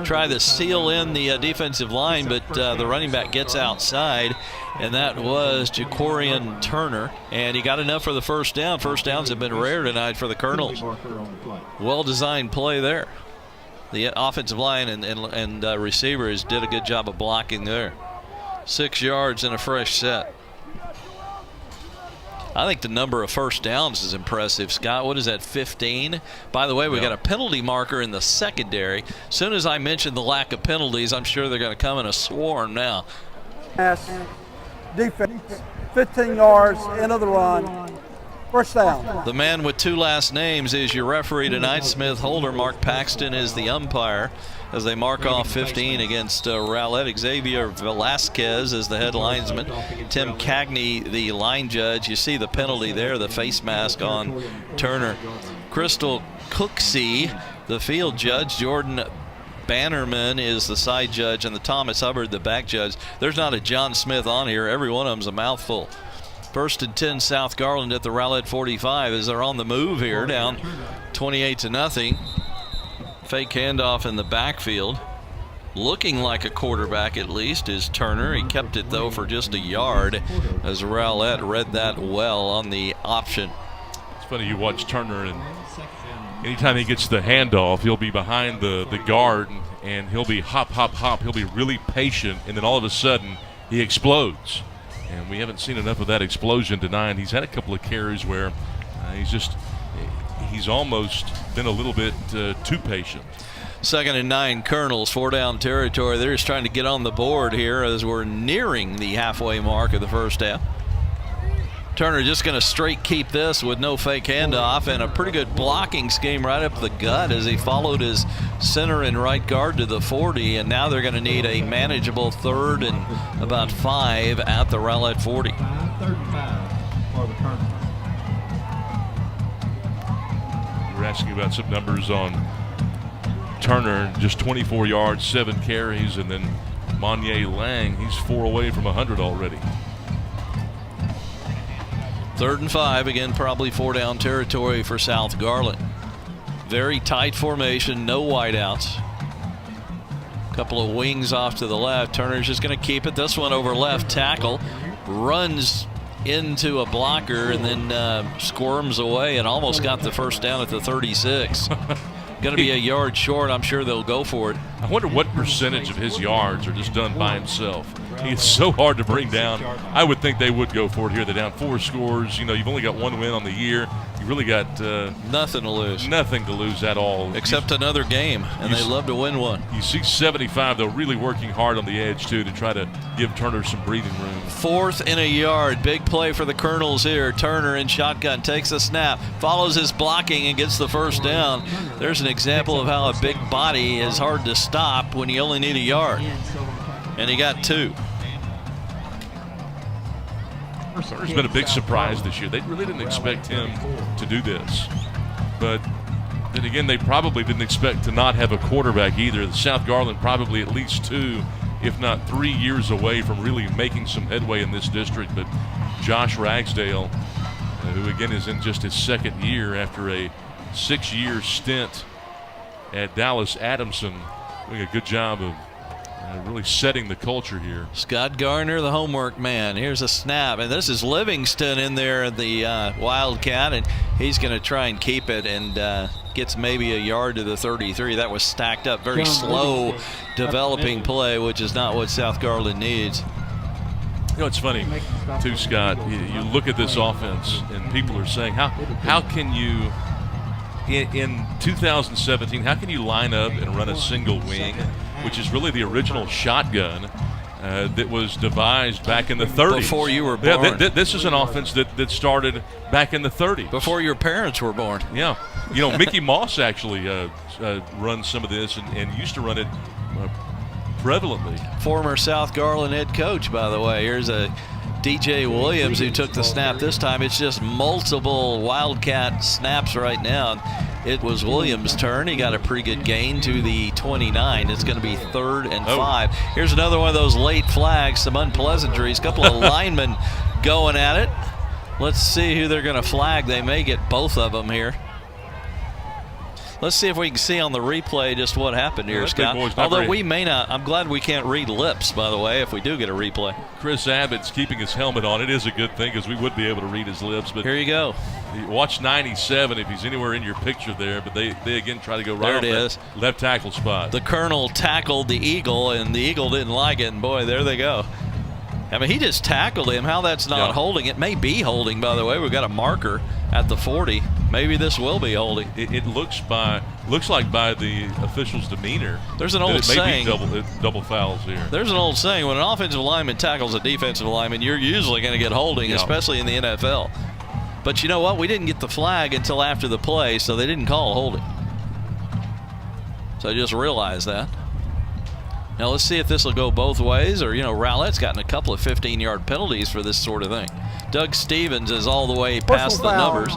try to seal in the defensive line, but the running back gets outside, and that was Jacorian Turner, and he got enough for the first down. First downs have been rare tonight for the Colonels. Well-designed play there. The offensive line and receivers did a good job of blocking there. 6 yards in a fresh set. I think the number of first downs is impressive. Scott, what is that, 15? By the way, we got a penalty marker in the secondary. As soon as I mentioned the lack of penalties, I'm sure they're going to come in a swarm now.
Pass, defense, 15 yards into the run. First down.
The man with 2 last names is your referee tonight, Smith Holder. Mark Paxton is the umpire as they mark off 15 against Rowlett. Xavier Velasquez is the head linesman. Tim Cagney, the line judge. You see the penalty there, the face mask on Turner. Crystal Cooksey, the field judge. Jordan Bannerman is the side judge, and the Thomas Hubbard, the back judge. There's not a John Smith on here. Every one of them's a mouthful. 1st and 10 South Garland at the Rowlett 45 as they're on the move here, down 28-0. Fake handoff in the backfield. Looking like a quarterback at least is Turner. He kept it though for just a yard as Rowlett read that well on the option.
It's funny, you watch Turner, and anytime he gets the handoff, he'll be behind the guard, and he'll be hop, hop, hop. He'll be really patient, and then all of a sudden he explodes. And we haven't seen enough of that explosion tonight. He's had a couple of carries where he's almost been a little bit too patient.
2nd and 9 Colonels, 4-down territory. They're just trying to get on the board here as we're nearing the halfway mark of the first half. Turner just going to straight keep this with no fake handoff, and a pretty good blocking scheme right up the gut as he followed his center and right guard to the 40, and now they're going to need a manageable 3rd and about 5 at the Rowlett 40.
We're asking about some numbers on Turner, just 24 yards, 7 carries, and then Monye Lang, he's 4 away from 100 already.
3rd and 5, again probably 4-down territory for South Garland. Very tight formation, no wideouts. Couple of wings off to the left. Turner's just going to keep it. This one over left tackle, runs into a blocker and then squirms away and almost got the first down at the 36. Going to be a yard short. I'm sure they'll go for it.
I wonder what percentage of his yards are just done by himself. He's so hard to bring down. I would think they would go for it here. They're down 4 scores. You know, you've only got 1 win on the year. You really got
nothing to lose.
Nothing to lose at all.
Except another game, and they love to win one.
You see 75, though, really working hard on the edge, too, to try to give Turner some breathing room.
4th and a yard. Big play for the Colonels here. Turner in shotgun takes the snap, follows his blocking, and gets the first down. There's an example of how a big body is hard to stop when you only need a yard. And he got 2.
Turner's been a big surprise this year. They really didn't expect him to do this. But then again, they probably didn't expect to not have a quarterback either. The South Garland probably at least 2, if not 3 years away from really making some headway in this district. But Josh Ragsdale, who again is in just his 2nd year after a 6-year stint at Dallas Adamson, doing a good job of really setting the culture here.
Scott Garner, the homework man. Here's a snap, and this is Livingston in there at the Wildcat, and he's going to try and keep it and gets maybe a yard to the 33. That was stacked up. Very slow developing play, which is not what South Garland needs.
You know, it's funny, too, Scott. You look at this offense, and people are saying, how can you, in 2017, how can you line up and run a single wing, which is really the original shotgun that was devised back in the 30s.
Before you were born.
Yeah, this is an offense that started back in the 30s.
Before your parents were born.
Yeah. You know, Mickey Moss actually runs some of this and used to run it prevalently.
Former South Garland head coach, by the way. Here's a DJ Williams who took the snap this time. It's just multiple Wildcat snaps right now. It was Williams' turn. He got a pretty good gain to the 29. It's going to be 3rd and 5. Here's another one of those late flags, some unpleasantries. A couple of linemen going at it. Let's see who they're going to flag. They may get both of them here. Let's see if we can see on the replay just what happened here, Scott. Although we may not. I'm glad we can't read lips, by the way, if we do get a replay.
Chris Abbott's keeping his helmet on. It is a good thing because we would be able to read his lips. But
here you go.
Watch 97 if he's anywhere in your picture there. But they again try to go right
there. It
on
is.
That left tackle spot.
The Colonel tackled the Eagle, and the Eagle didn't like it. And, boy, there they go. I mean, he just tackled him. How that's not holding. It may be holding, by the way. We've got a marker at the 40. Maybe this will be holding.
It looks like by the official's demeanor.
There's an old saying.
Maybe double fouls here.
There's an old saying, when an offensive lineman tackles a defensive lineman, you're usually going to get holding, especially in the NFL. But you know what? We didn't get the flag until after the play, so they didn't call holding. So I just realized that. Now let's see if this will go both ways, or, Rowlett's gotten a couple of 15-yard penalties for this sort of thing. Doug Stevens is all the way past the numbers.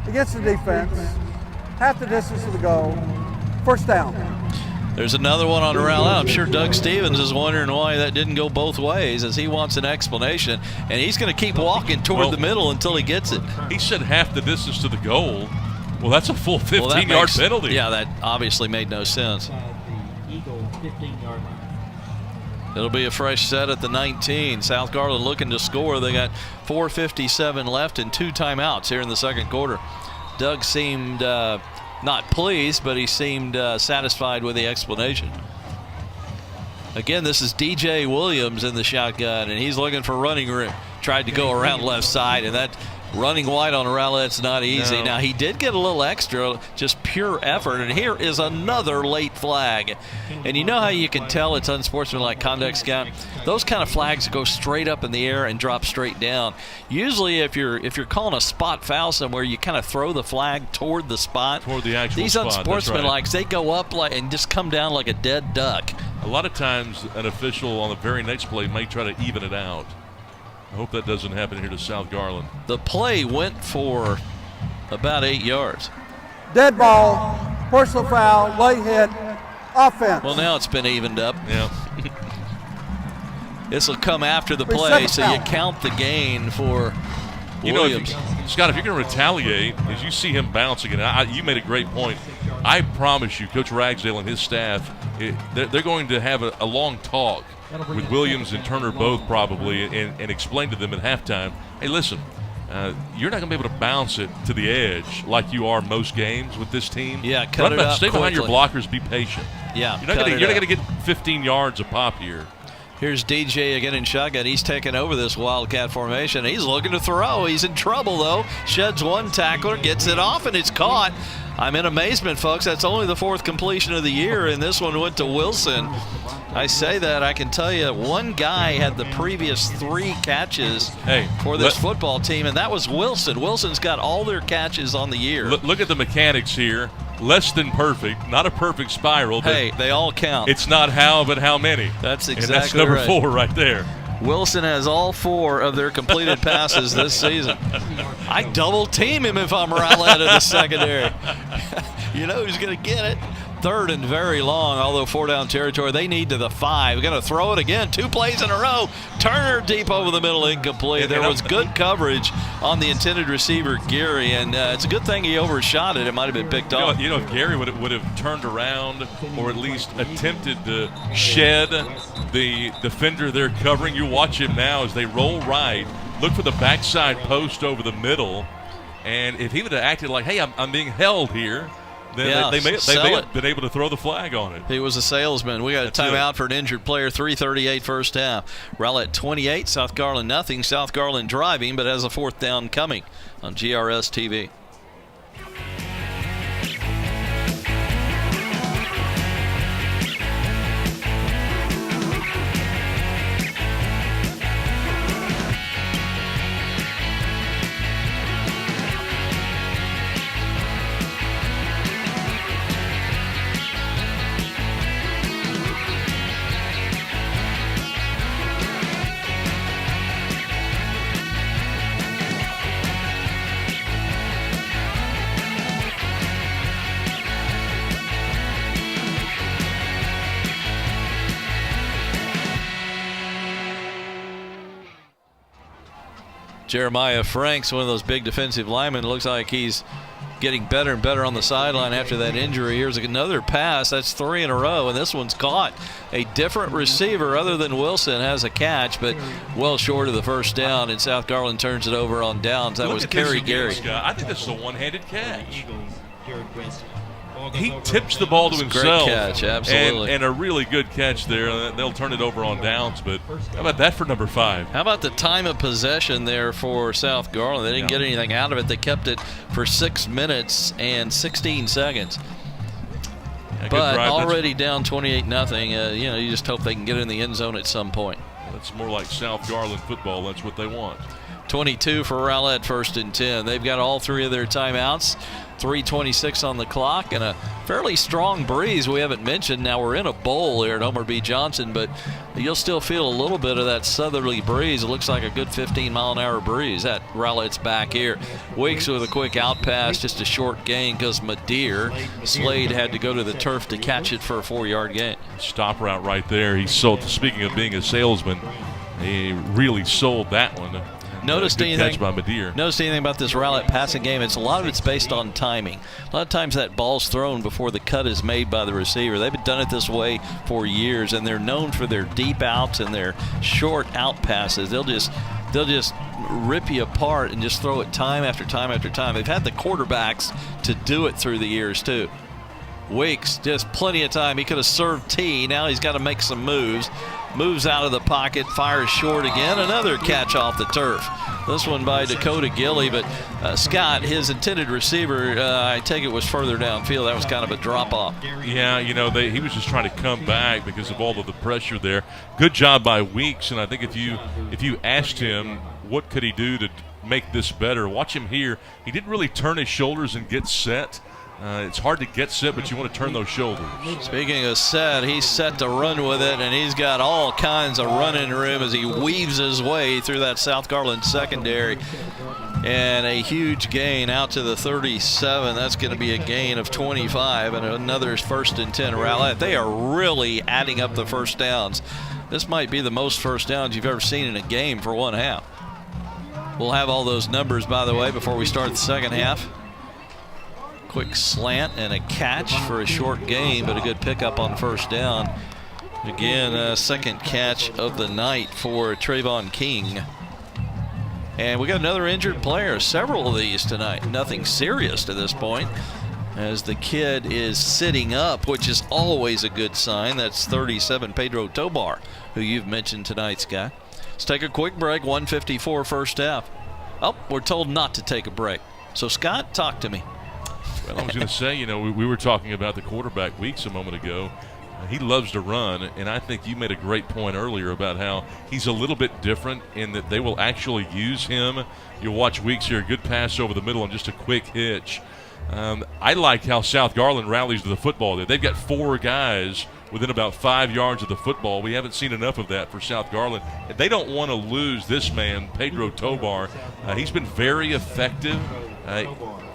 Against the defense, half the distance to the goal, 1st down.
There's another one on Rowlett. I'm sure Doug Stevens is wondering why that didn't go both ways, as he wants an explanation, and he's going to keep walking toward the middle until he gets it.
He said half the distance to the goal. Well, that's a full 15-yard penalty.
Yeah, that obviously made no sense.
Eagle 15-yard line.
It'll be a fresh set at the 19. South Garland looking to score. They got 4:57 left and 2 timeouts here in the second quarter. Doug seemed not pleased, but he seemed satisfied with the explanation. Again, this is DJ Williams in the shotgun, and he's looking for running room. Tried to go around left side, and that running wide on Rowlett's not easy.
No.
Now, he did get a little extra, just pure effort, and here is another late flag. And you know how you can tell it's unsportsmanlike conduct, Scott? Those kind of flags go straight up in the air and drop straight down. Usually, if you're calling a spot foul somewhere, you kind of throw the flag toward the spot.
Toward the actual
These
spot.
unsportsmanlikes, they go up and just come down like a dead duck.
A lot of times, an official on the very next play may try to even it out. I hope that doesn't happen here to South Garland.
The play went for about 8 yards.
Dead ball, personal foul, late hit, offense.
Well, now it's been evened up.
Yeah.
This will come after the play, so you count the gain for Williams.
Scott, if you're going to retaliate, as you see him bouncing, and you made a great point. I promise you, Coach Ragsdale and his staff, they're going to have a long talk with Williams and Turner both probably, and explain to them at halftime, hey, listen, you're not going to be able to bounce it to the edge like you are most games with this team.
Yeah, cut it up
Stay behind your
quickly.
blockers. Be patient.
Yeah,
you're not going to get 15 yards a pop here.
Here's DJ again in shotgun. He's taking over this Wildcat formation. He's looking to throw. He's in trouble, though. Sheds one tackler, gets it off, and it's caught. I'm in amazement, folks. That's only the 4th completion of the year, and this one went to Wilson. I say that, I can tell you, one guy had the previous 3 catches for this football team, and that was Wilson. Wilson's got all their catches on the year.
Look at the mechanics here. Less than perfect, not a perfect spiral. But
hey, they all count.
It's not how, but how many.
That's exactly right.
And that's number 4 right there.
Wilson has all 4 of their completed passes this season. I double team him if I'm Rowlett in the secondary. You know who's going to get it. 3rd and very long, although 4-down territory. They need to the 5. Going to throw it again. 2 plays in a row. Turner deep over the middle, incomplete. There was good coverage on the intended receiver, Gary, and it's a good thing he overshot it. It might have been picked off.
You know, if Gary would have turned around or at least attempted to shed the defender they're covering, you watch him now as they roll right, look for the backside post over the middle, and if he would have acted like, hey, I'm being held here, then they may have been able to throw the flag on it.
He was a salesman. We got a timeout for an injured player. 3:38 first half. Rowlett 28, South Garland nothing. South Garland driving, but has a 4th down coming on GRS TV. Jeremiah Franks, one of those big defensive linemen, looks like he's getting better and better on the sideline after that injury. Here's another pass. That's 3 in a row, and this one's caught. A different receiver other than Wilson has a catch, but well short of the first down, and South Garland turns it over on downs. That was Kerry Gary.
I think this is a one-handed catch. He tips the ball to himself.
Great catch, absolutely.
And a really good catch there. They'll turn it over on downs, but how about that for number 5?
How about the time of possession there for South Garland? They didn't get anything out of it. They kept it for 6 minutes and 16 seconds.
Yeah,
but already down 28-0. You just hope they can get in the end zone at some point.
That's more like South Garland football. That's what they want.
22 for Rowlett, 1st and 10. They've got all 3 of their timeouts. 3:26 on the clock and a fairly strong breeze we haven't mentioned. Now we're in a bowl here at Homer B. Johnson, but you'll still feel a little bit of that southerly breeze. It looks like a good 15-mile-an-hour breeze. That Rowlett's back here. Weeks with a quick out pass, just a short gain because Slade had to go to the turf to catch it for a 4-yard gain.
Stop route right there. He sold. Speaking of being a salesman, he really sold that one.
Noticed anything
by Madeir.
Noticed anything about this Rowlett passing game? A lot of it's based on timing. A lot of times that ball's thrown before the cut is made by the receiver. They've done it this way for years, and they're known for their deep outs and their short out passes. They'll just rip you apart and just throw it time after time after time. They've had the quarterbacks to do it through the years too. Weeks, just plenty of time. He could have served T. Now he's got to make some moves. Moves out of the pocket, fires short again. Another catch off the turf. This one by Dakota Gilley, but Scott, his intended receiver, I take it was further downfield. That was kind of a drop-off.
Yeah, he was just trying to come back because of all of the pressure there. Good job by Weeks, and I think if you asked him what could he do to make this better, watch him here. He didn't really turn his shoulders and get set. It's hard to get set, but you want to turn those shoulders.
Speaking of set, he's set to run with it, and he's got all kinds of running room as he weaves his way through that South Garland secondary. And a huge gain out to the 37. That's going to be a gain of 25, and another 1st and 10 Rowlett. They are really adding up the first downs. This might be the most first downs you've ever seen in a game for one half. We'll have all those numbers, by the way, before we start the second half. Quick slant and a catch for a short gain, but a good pickup on first down. Again, second catch of the night for Trayvon King. And we got another injured player, several of these tonight. Nothing serious to this point, as the kid is sitting up, which is always a good sign. That's 37 Pedro Tobar, who you've mentioned tonight, Scott. Let's take a quick break, 1:54 first half. Oh, we're told not to take a break. So, Scott, talk to me.
Well, I was going to say, we were talking about the quarterback Weeks a moment ago. He loves to run, and I think you made a great point earlier about how he's a little bit different in that they will actually use him. You'll watch Weeks here, a good pass over the middle and just a quick hitch. I like how South Garland rallies to the football there. They've got 4 guys within about 5 yards of the football. We haven't seen enough of that for South Garland. They don't want to lose this man, Pedro Tobar. He's been very effective.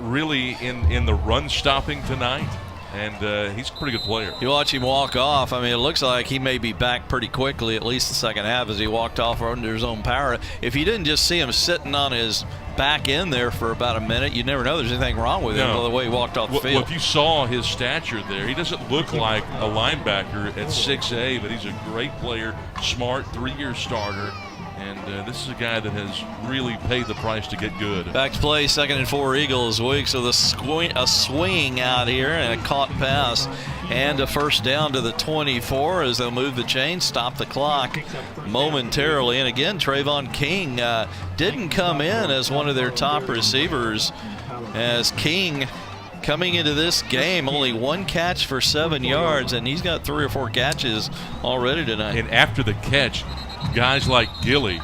Really in the run stopping tonight, and he's a pretty good player.
You watch him walk off. I mean, it looks like he may be back pretty quickly, at least the second half, as he walked off under his own power. If you didn't just see him sitting on his back end there for about a minute, you'd never know there's anything wrong with him by the way he walked off the field.
Well, if you saw his stature there, he doesn't look like a linebacker at 6'A", but he's a great player, smart, 3-year starter. And this is a guy that has really paid the price to get good.
Back to play, 2nd and 4 Eagles. Weeks with a swing out here and a caught pass. And a first down to the 24 as they'll move the chain, stop the clock momentarily. And again, Trayvon King didn't come in as one of their top receivers, as King coming into this game, only 1 catch for 7 yards, and he's got 3 or 4 catches already tonight.
And after the catch, guys like Gilley,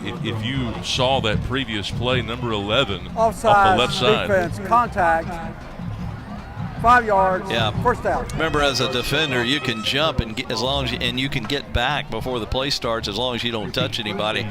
if you saw that previous play, number 11
offside,
off the left side.
Defense, contact, 5 yards, first down.
Remember, as a defender, you can jump and get, and you can get back before the play starts as long as you don't touch anybody.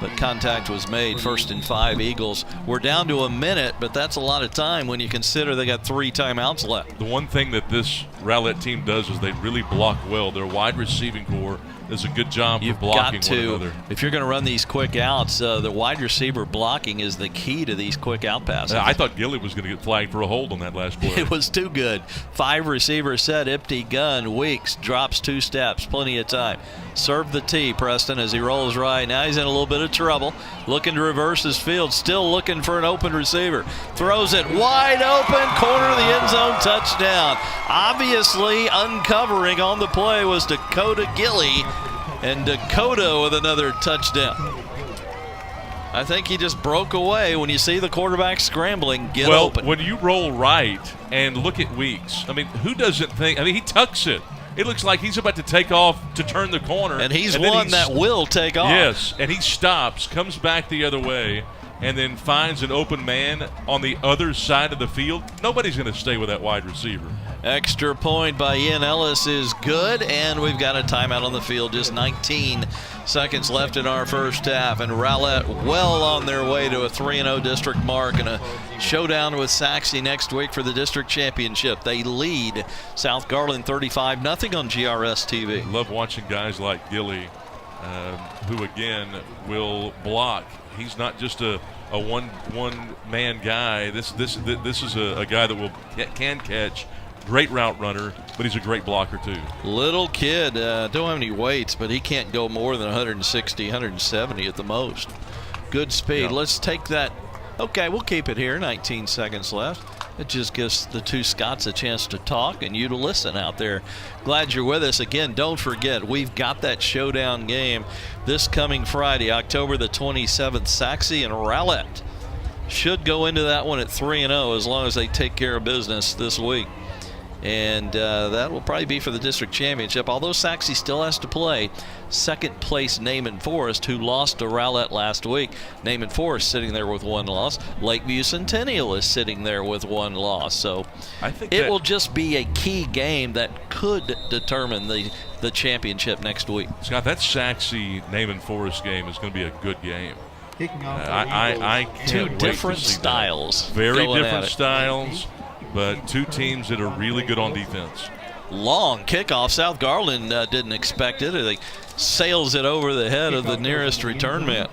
But contact was made. 1st and 5 Eagles. We're down to a minute, but that's a lot of time when you consider they got 3 timeouts left.
The one thing that this Rowlett team does is they really block well. Their wide receiving core does a good job
You've
for blocking
got to,
one another.
if you're going to run these quick outs, the wide receiver blocking is the key to these quick out passes.
I thought Gilly was going to get flagged for a hold on that last play.
It was too good. 5 receiver set, empty gun. Weeks drops 2 steps, plenty of time. Serve the tee, Preston, as he rolls right. Now he's in a little bit of trouble. Looking to reverse his field, still looking for an open receiver. Throws it wide open, corner of the end zone, touchdown. Obviously uncovering on the play was Dakota Gilly, and Dakota with another touchdown. I think he just broke away when you see the quarterback scrambling, get open.
When you roll right and look at Weeks, I mean, who doesn't think? I mean, he tucks it. It looks like he's about to take off to turn the corner.
And he's one that will take off.
Yes, and he stops, comes back the other way, and then finds an open man on the other side of the field. Nobody's going to stay with that wide receiver.
Extra point by Ian Ellis is good, and we've got a timeout on the field. Just 19 seconds left in our first half, and Rowlett well on their way to a 3-0 district mark and a showdown with Saxe next week for the district championship. They lead South Garland 35-0 on GRS TV.
Love watching guys like Gilly, who again will block. He's not just a one-man guy. This is a guy that can catch. Great route runner, but he's a great blocker too.
Little kid, don't have any weights, but he can't go more than 160, 170 at the most. Good speed.
Yeah.
Let's take that. Okay, we'll keep it here. 19 seconds left. It just gives the two Scots a chance to talk and you to listen out there. Glad you're with us. Again, don't forget, we've got that showdown game this coming Friday, October the 27th. Saxe and Rowlett should go into that one at 3-0 as long as they take care of business this week. And that will probably be for the district championship, although Saxe still has to play second place Naaman Forest, who lost to Rowlett last week. Naaman Forest sitting there with 1 loss. Lakeview Centennial is sitting there with 1 loss. So
I think
it will just be a key game that could determine the championship next week.
Scott, that Saxe Naaman Forest game is going to be a good game.
Kicking off for
I can't
Two
wait
different
to see
styles.
that. Very
going at
different
it.
styles, but 2 teams that are really good on defense.
Long kickoff. South Garland didn't expect it. They sails it over the head of the nearest return man.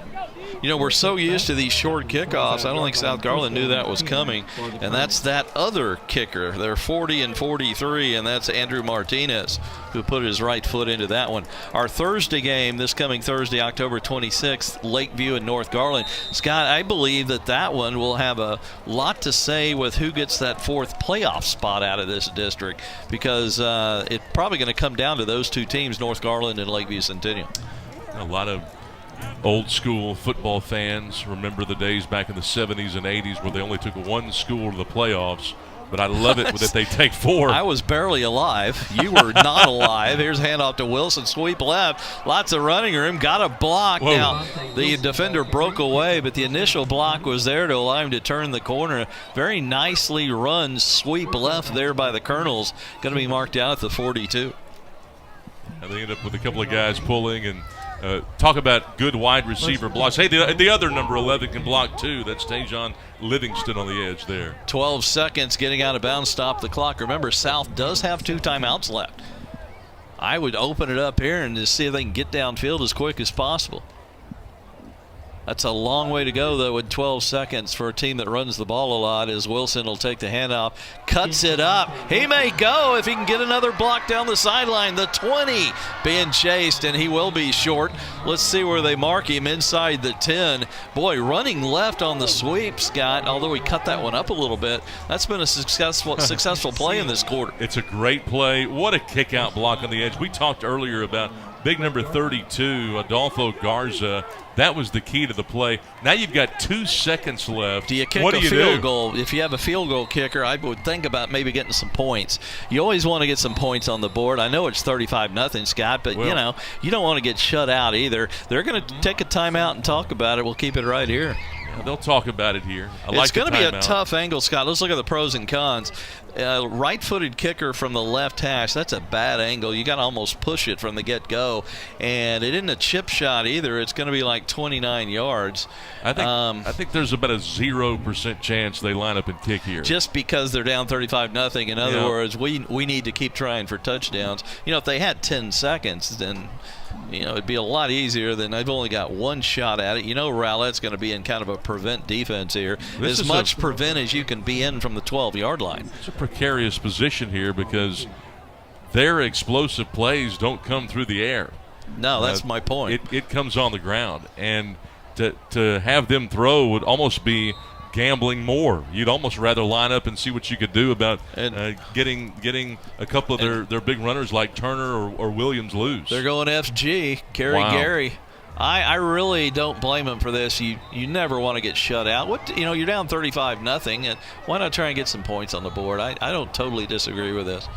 You know, we're so used to these short kickoffs, I don't think South Garland knew that was coming. And that's that other kicker. They're 40 and 43, and that's Andrew Martinez, who put his right foot into that one. Our Thursday game, this coming Thursday, October 26th, Lakeview and North Garland. Scott, I believe that one will have a lot to say with who gets that 4th playoff spot out of this district, because it's probably going to come down to those 2 teams, North Garland and Lakeview Centennial.
A lot of old school football fans remember the days back in the 70s and 80s where they only took 1 school to the playoffs, but I love it that they take 4.
I was barely alive. You were not alive. Here's a handoff to Wilson, sweep left, lots of running room, got a block.
Whoa.
Now the defender broke away, but the initial block was there to allow him to turn the corner. Very nicely run sweep left there by the Colonels, going to be marked out at the 42.
And they end up with a couple of guys pulling and talk about good wide receiver blocks. Hey, the other number 11 can block too. That's Tajon Livingston on the edge there.
12 seconds getting out of bounds, stop the clock. Remember, South does have 2 timeouts left. I would open it up here and just see if they can get downfield as quick as possible. That's a long way to go, though, with 12 seconds for a team that runs the ball a lot, as Wilson will take the handoff, cuts it up. He may go if he can get another block down the sideline. The 20 being chased, and he will be short. Let's see where they mark him inside the 10. Boy, running left on the sweep, Scott, although he cut that one up a little bit. That's been a successful play in this quarter.
It's a great play. What a kick-out block on the edge. We talked earlier about big number 32, Adolfo Garza. That was the key to the play. Now you've got 2 seconds left.
Do you kick a field goal? If you have a field goal kicker, I would think about maybe getting some points. You always want to get some points on the board. I know it's 35-0, Scott, but you know, you don't want to get shut out either. They're going to take a timeout and talk about it. We'll keep it right here.
Yeah, they'll talk about it here.
It's going to be a tough angle, Scott. Let's look at the pros and cons. Right-footed kicker from the left hash, that's a bad angle. You got to almost push it from the get-go. And it isn't a chip shot either. It's going to be like 29 yards.
I think there's about a 0% chance they line up and kick here.
Just because they're down 35-0. In other words, we need to keep trying for touchdowns. You know, if they had 10 seconds, then it'd be a lot easier than they've only got one shot at it. Rowlett's going to be in kind of a prevent defense here. As much prevent as you can be in from the 12-yard line.
It's a precarious position here because their explosive plays don't come through the air.
No, that's my point.
It comes on the ground. And to have them throw would almost be gambling more. You'd almost rather line up and see what you could do about getting a couple of their big runners like Turner or Williams loose.
They're going FG, Gary. I really don't blame him for this. You never want to get shut out. You're down 35-0, and why not try and get some points on the board? I don't totally disagree with this.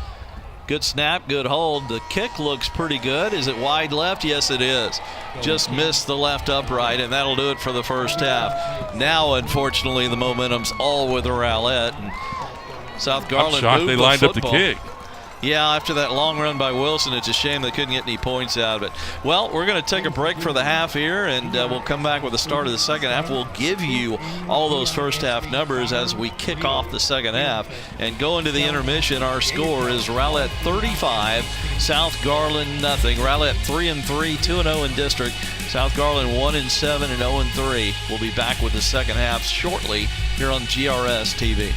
Good snap, good hold. The kick looks pretty good. Is it wide left? Yes, it is. Just missed the left upright, and that'll do it for the first half. Now, unfortunately, the momentum's all with Rowlett. And South Garland
I'm shocked
moved
they lined
the
up the kick.
Yeah, after that long run by Wilson, it's a shame they couldn't get any points out of it. Well, we're going to take a break for the half here, and we'll come back with the start of the second half. We'll give you all those first half numbers as we kick off the second half. And go into the intermission, our score is Rowlett 35, South Garland nothing. Rowlett 3-3, 2-0 in district. South Garland 1-7 and 0-3. We'll be back with the second half shortly here on GRS TV.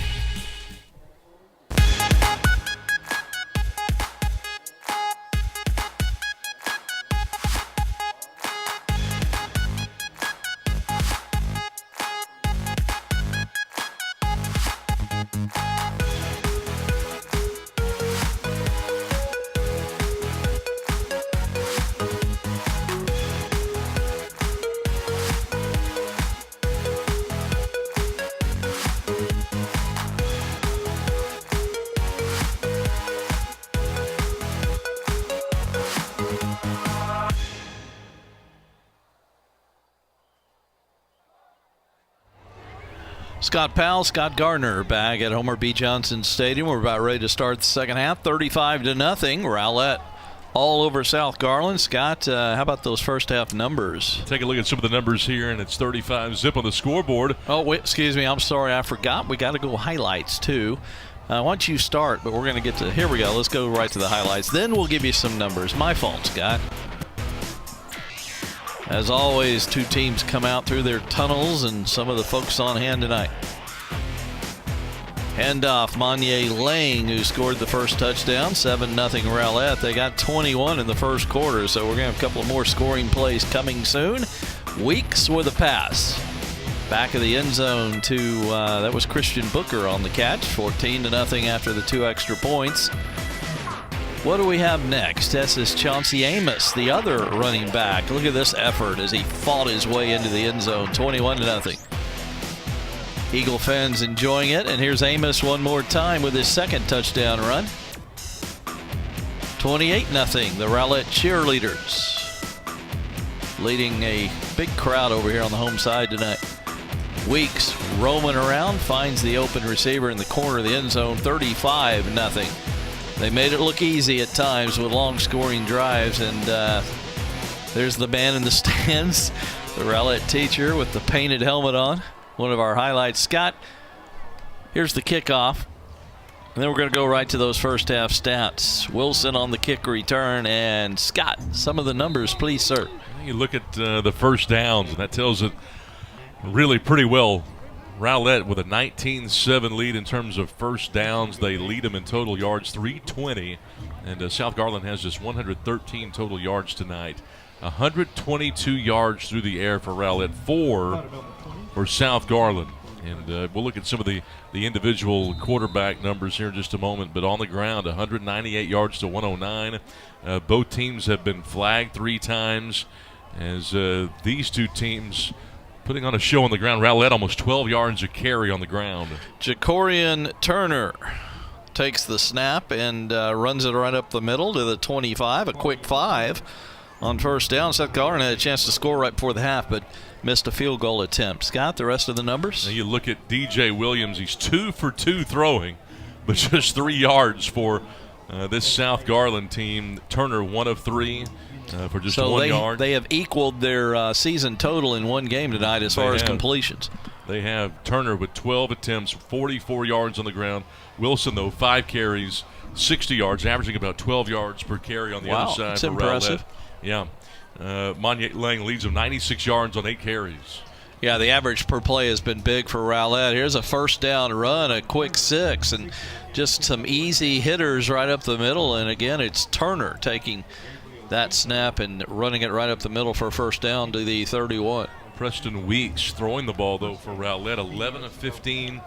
Scott Powell, Scott Gardner back at Homer B. Johnson Stadium. We're about ready to start the second half. 35-0. Rowlett all over South Garland. Scott, how about those first half numbers?
Take a look at some of the numbers here, and it's 35-0 on the scoreboard.
Oh, wait, excuse me. I'm sorry. I forgot. We got to go highlights, too. Why don't you start, but we're going to get to – here we go. Let's go right to the highlights. Then we'll give you some numbers. My fault, Scott. As always, two teams come out through their tunnels, and some of the folks on hand tonight. Handoff, Monye Lang, who scored the first touchdown, 7-0 Rowlett. They got 21 in the first quarter, so we're going to have a couple of more scoring plays coming soon. Weeks with a pass. Back of the end zone to, that was Christian Booker on the catch, 14-0 after the 2 extra points. What do we have next? This is Chauncey Amos, the other running back. Look at this effort as he fought his way into the end zone, 21-0. Eagle fans enjoying it, and here's Amos one more time with his second touchdown run. 28-0, the Rowlett cheerleaders leading a big crowd over here on the home side tonight. Weeks roaming around, finds the open receiver in the corner of the end zone, 35-0. They made it look easy at times with long scoring drives, and there's the man in the stands, the Rowlett teacher with the painted helmet on. One of our highlights. Scott, here's the kickoff. And then we're going to go right to those first half stats. Wilson on the kick return, and Scott, some of the numbers, please, sir.
You look at the first downs, and that tells it really pretty well. Rowlett with a 19-7 lead in terms of first downs. They lead them in total yards, 320. And South Garland has just 113 total yards tonight. 122 yards through the air for Rowlett, 4 for South Garland. And we'll look at some of the individual quarterback numbers here in just a moment. But on the ground, 198 yards to 109. Both teams have been flagged 3 times as these two teams putting on a show on the ground. Rowlett almost 12 yards a carry on the ground.
Jacorian Turner takes the snap and runs it right up the middle to the 25, a quick 5 on first down. South Garland had a chance to score right before the half, but missed a field goal attempt. Scott, the rest of the numbers?
Now you look at DJ Williams. He's 2 for 2 throwing, but just 3 yards for this South Garland team. Turner 1 of 3 for just 1 yard.
They have equaled their season total in one game tonight as far as completions.
They have Turner with 12 attempts, 44 yards on the ground. Wilson, though, 5 carries, 60 yards, averaging about 12 yards per carry on the other side.
That's
for
impressive.
Rowlett. Yeah. Monye Lang leads them 96 yards on 8 carries.
Yeah, the average per play has been big for Rowlett. Here's a first down run, a quick 6, and just some easy hitters right up the middle. And again, it's Turner taking that snap and running it right up the middle for a first down to the 31.
Preston Weeks throwing the ball, though, for Rowlett. 11 of 15,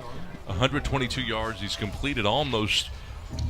122 yards. He's completed almost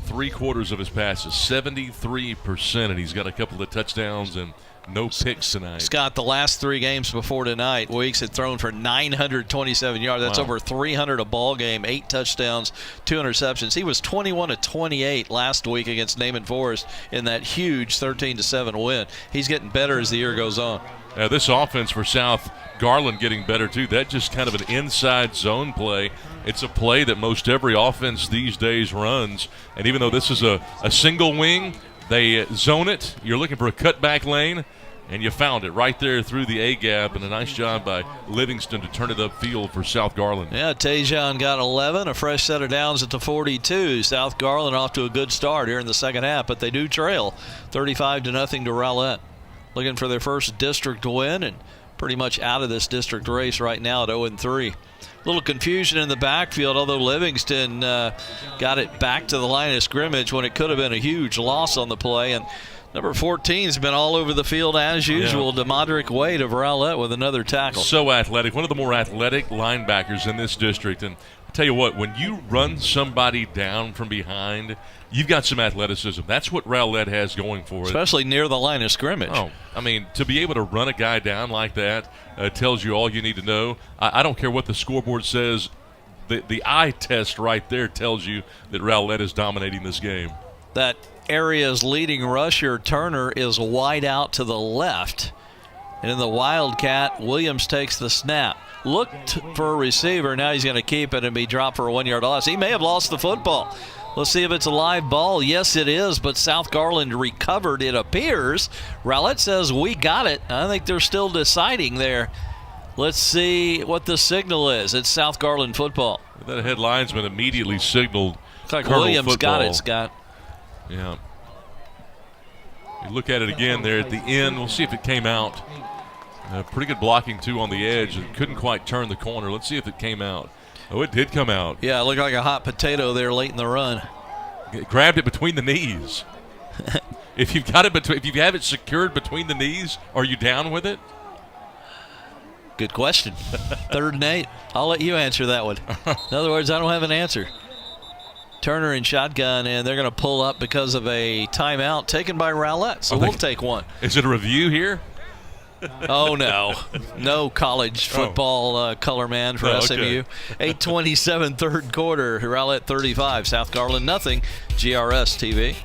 3/4 of his passes, 73%, and he's got a couple of touchdowns and no picks tonight.
Scott, the last 3 games before tonight, Weeks had thrown for 927 yards. That's over 300 a ball game, 8 touchdowns, 2 interceptions. He was 21 of 28 last week against Naaman Forest in that huge 13-7 win. He's getting better as the year goes on.
This offense for South Garland getting better, too. That's just kind of an inside zone play. It's a play that most every offense these days runs. And even though this is a single wing, they zone it. You're looking for a cutback lane, and you found it right there through the A-gap, and a nice job by Livingston to turn it upfield for South Garland.
Yeah, Tajon got 11, a fresh set of downs at the 42. South Garland off to a good start here in the second half, but they do trail 35-0 to Rowlett. Looking for their first district win and pretty much out of this district race right now at 0-3. A little confusion in the backfield, although Livingston got it back to the line of scrimmage when it could have been a huge loss on the play. And number 14's been all over the field as usual. Yeah. DeModrick Wade of Rowlett with another tackle.
So athletic. One of the more athletic linebackers in this district. And I'll tell you what, when you run somebody down from behind, you've got some athleticism. That's what Rowlett has going for it.
Especially near the line of scrimmage.
Oh, I mean, to be able to run a guy down like that tells you all you need to know. I don't care what the scoreboard says. The eye test right there tells you that Rowlett is dominating this game.
That area's leading rusher, Turner, is wide out to the left. And in the Wildcat, Williams takes the snap. Looked for a receiver. Now he's going to keep it and be dropped for a 1-yard loss. He may have lost the football. Let's see if it's a live ball. Yes, it is, but South Garland recovered, it appears. Rowlett says we got it. I think they're still deciding there. Let's see what the signal is. It's South Garland football.
That head linesman immediately signaled
Looks like
Colonel
Williams
football.
got it, Scott.
Yeah. You look at it again there at the end. We'll see if it came out. Pretty good blocking, too, on the edge. It couldn't quite turn the corner. Let's see if it came out. Oh, it did come out.
Yeah, it looked like a hot potato there late in the run.
It grabbed it between the knees. If you've got it if you have it secured between the knees, are you down with it?
Good question. 3rd and 8. I'll let you answer that one. In other words, I don't have an answer. Turner in shotgun, and they're going to pull up because of a timeout taken by Rowlett. So we'll take one.
Is it a review here?
Oh, no. No college football color man for SMU. 8:27 third quarter. Rowlett 35. South Garland nothing. GRS TV.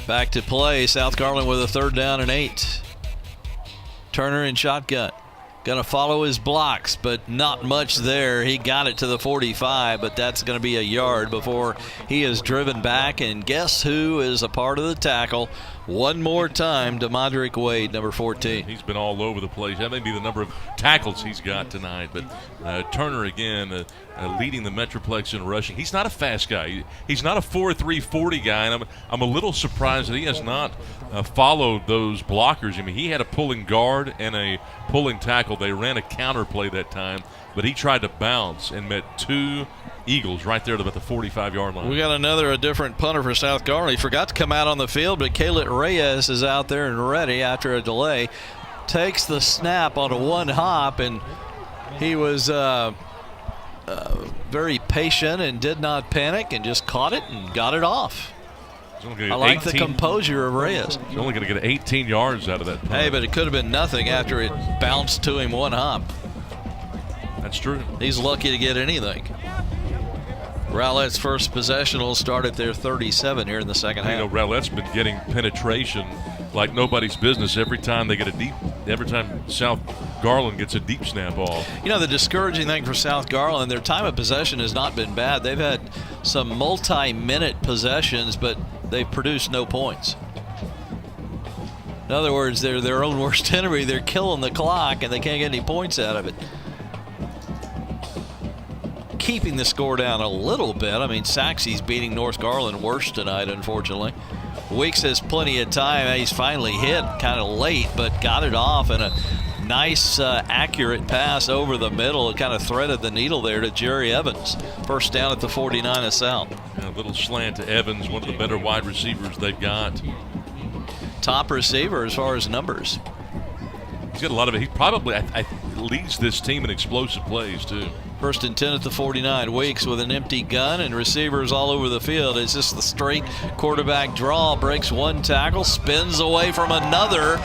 Back to play. South Garland with a 3rd down and 8. Turner in shotgun. Going to follow his blocks, but not much there. He got it to the 45, but that's going to be a yard before he is driven back. And guess who is a part of the tackle? One more time, DeModrick Wade, number 14.
He's been all over the place. That may be the number of tackles he's got tonight. But Turner, again, leading the Metroplex in rushing. He's not a fast guy. He's not a 4.3 40 guy, and I'm a little surprised that he has not followed those blockers. I mean, he had a pulling guard and a pulling tackle. They ran a counter play that time, but he tried to bounce and met 2 Eagles right there at about the 45-yard line.
We got a different punter for South Garland. He forgot to come out on the field, but Khaled Reyes is out there and ready after a delay. Takes the snap on a one hop, and he was very patient and did not panic and just caught it and got it off. I like the composure of Reyes.
He's only going to get 18 yards out of that punt.
Hey, but it could have been nothing after it bounced to him one hop.
That's true.
He's lucky to get anything. Rowlett's first possession will start at their 37 here in the second half.
You know, Rowlett's been getting penetration like nobody's business every time they get every time South Garland gets a deep snap off.
You know, the discouraging thing for South Garland, their time of possession has not been bad. They've had some multi-minute possessions, but they've produced no points. In other words, they're their own worst enemy. They're killing the clock, and they can't get any points out of it. Keeping the score down a little bit. I mean, Saxey's beating North Garland worse tonight, unfortunately. Weeks has plenty of time. He's finally hit kind of late, but got it off in a nice, accurate pass over the middle. It kind of threaded the needle there to Jerry Evans. First down at the 49 of South.
And a little slant to Evans, one of the better wide receivers they've got.
Top receiver as far as numbers.
He's got a lot of it. He probably leads this team in explosive plays, too.
First and 10 at the 49. Weeks with an empty gun and receivers all over the field. It's just the straight quarterback draw. Breaks one tackle, spins away from another.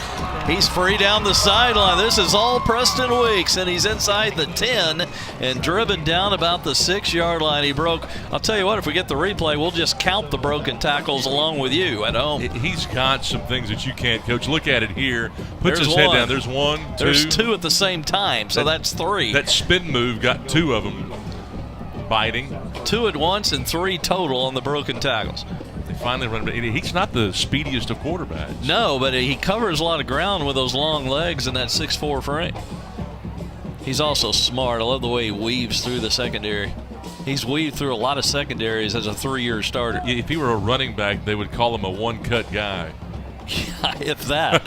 He's free down the sideline. This is all Preston Weeks, and he's inside the 10 and driven down about the 6-yard line. He broke. I'll tell you what, if we get the replay, we'll just count the broken tackles along with you at home.
He's got some things that you can't coach. Look at it here. Puts
There's
his head
one.
down. There's one, two.
There's two at the same time, so that's three.
That spin move got two of them biting.
Two at once and three total on the broken tackles.
They finally run. He's not the speediest of quarterbacks.
No, but he covers a lot of ground with those long legs and that 6'4" frame. He's also smart. I love the way he weaves through the secondary. He's weaved through a lot of secondaries as a 3-year starter.
If he were a running back, they would call him a one-cut guy.
Yeah, if that.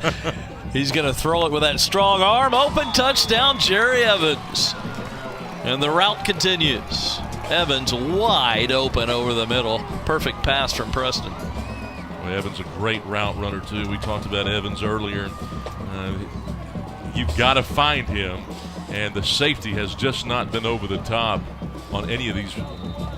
He's going to throw it with that strong arm. Open touchdown, Jerry Evans. And the route continues. Evans wide open over the middle. Perfect pass from Preston.
Well, Evans a great route runner, too. We talked about Evans earlier. You've got to find him, and the safety has just not been over the top on any of these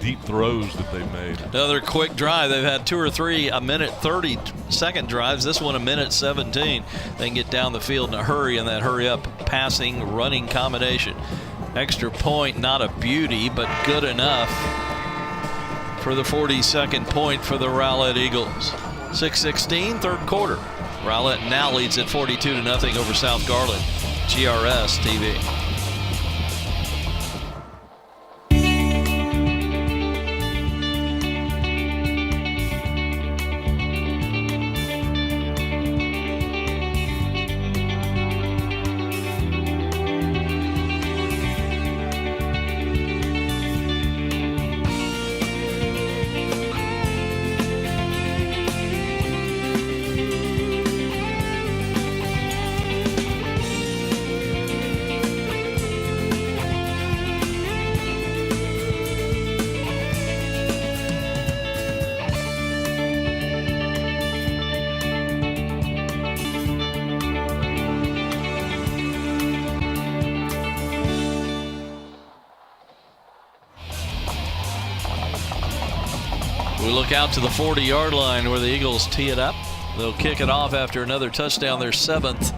deep throws that they've made.
Another quick drive. They've had 2 or 3 a minute 30-second drives. This one a minute 17. They can get down the field in a hurry in that hurry-up passing running combination. Extra point, not a beauty, but good enough for the 42nd point for the Rowlett Eagles. 6:16, third quarter. Rowlett now leads at 42-0 over South Garland. GRS TV. We look out to the 40-yard line where the Eagles tee it up. They'll kick it off after another touchdown, their 7th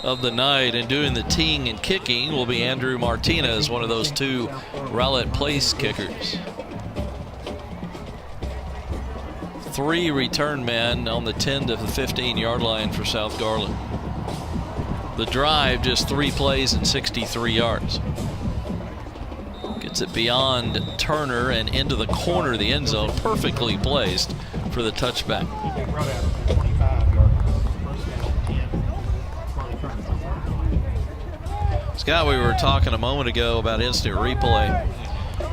of the night. And doing the teeing and kicking will be Andrew Martinez, one of those 2 Rowlett place kickers. 3 return men on the 10 to the 15-yard line for South Garland. The drive, just 3 plays and 63 yards. Gets it beyond Turner and into the corner of the end zone, perfectly placed for the touchback. Scott, we were talking a moment ago about instant replay.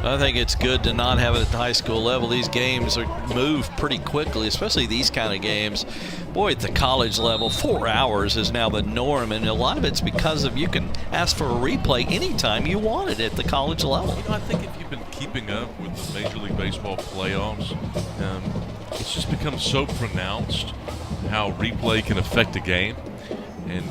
I think it's good to not have it at the high school level. These games move pretty quickly, especially these kind of games. Boy, at the college level, 4 hours is now the norm, and a lot of it's because of you can ask for a replay anytime you want it at the college level.
You know, I think if you've been keeping up with the Major League Baseball playoffs, it's just become so pronounced how replay can affect a game. And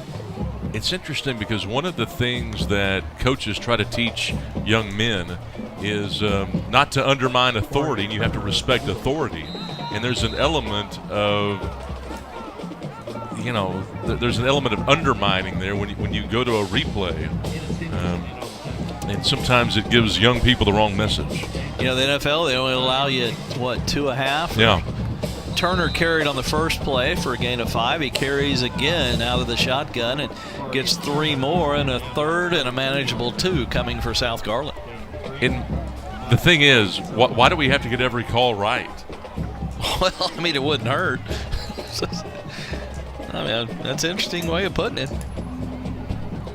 it's interesting because one of the things that coaches try to teach young men is not to undermine authority, and you have to respect authority. and there's an element of, there's an element of undermining there when you go to a replay. And sometimes it gives young people the wrong message.
The NFL, they only allow you, 2.5?
Yeah.
Turner carried on the first play for a gain of 5. He carries again out of the shotgun and gets 3 more, and a third and a manageable 2 coming for South Garland.
And the thing is, why do we have to get every call right?
Well, it wouldn't hurt. That's an interesting way of putting it.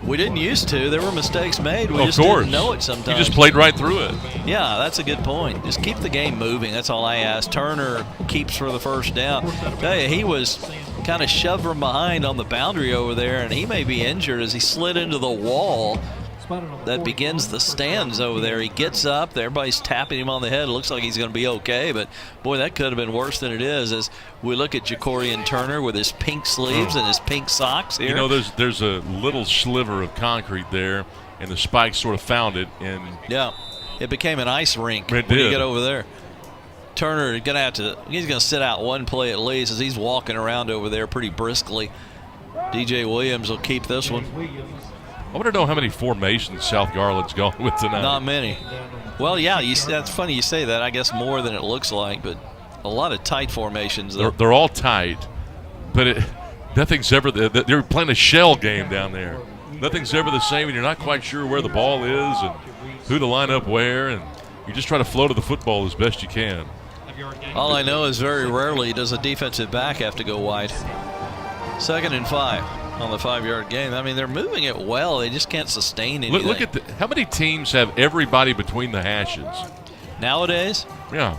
We didn't used to. There were mistakes made. We just didn't know it sometimes.
You just played right through it.
Yeah, that's a good point. Just keep the game moving. That's all I ask. Turner keeps for the first down. I tell you, he was kind of shoved from behind on the boundary over there, and he may be injured as he slid into the wall that begins the stands over there. He gets up. Everybody's tapping him on the head. It looks like he's going to be okay, but boy, that could have been worse than it is as we look at Jacorian Turner with his pink sleeves and his pink socks here.
There's a little sliver of concrete there, and the spikes sort of found it. And
yeah, it became an ice rink
when
you get over there. Turner he's going to sit out one play at least as he's walking around over there pretty briskly. DJ Williams will keep this one.
I want to know how many formations South Garland's going with tonight.
Not many. Well, yeah, that's funny you say that. I guess more than it looks like, but a lot of tight formations.
They're all tight, but nothing's ever. They're playing a shell game down there. Nothing's ever the same, and you're not quite sure where the ball is and who to line up where, and you just try to flow to the football as best you can.
All I know is very rarely does a defensive back have to go wide. 2nd and 5. On the 5-yard gain. They're moving it well. They just can't sustain anything.
Look at how many teams have everybody between the hashes
nowadays?
Yeah.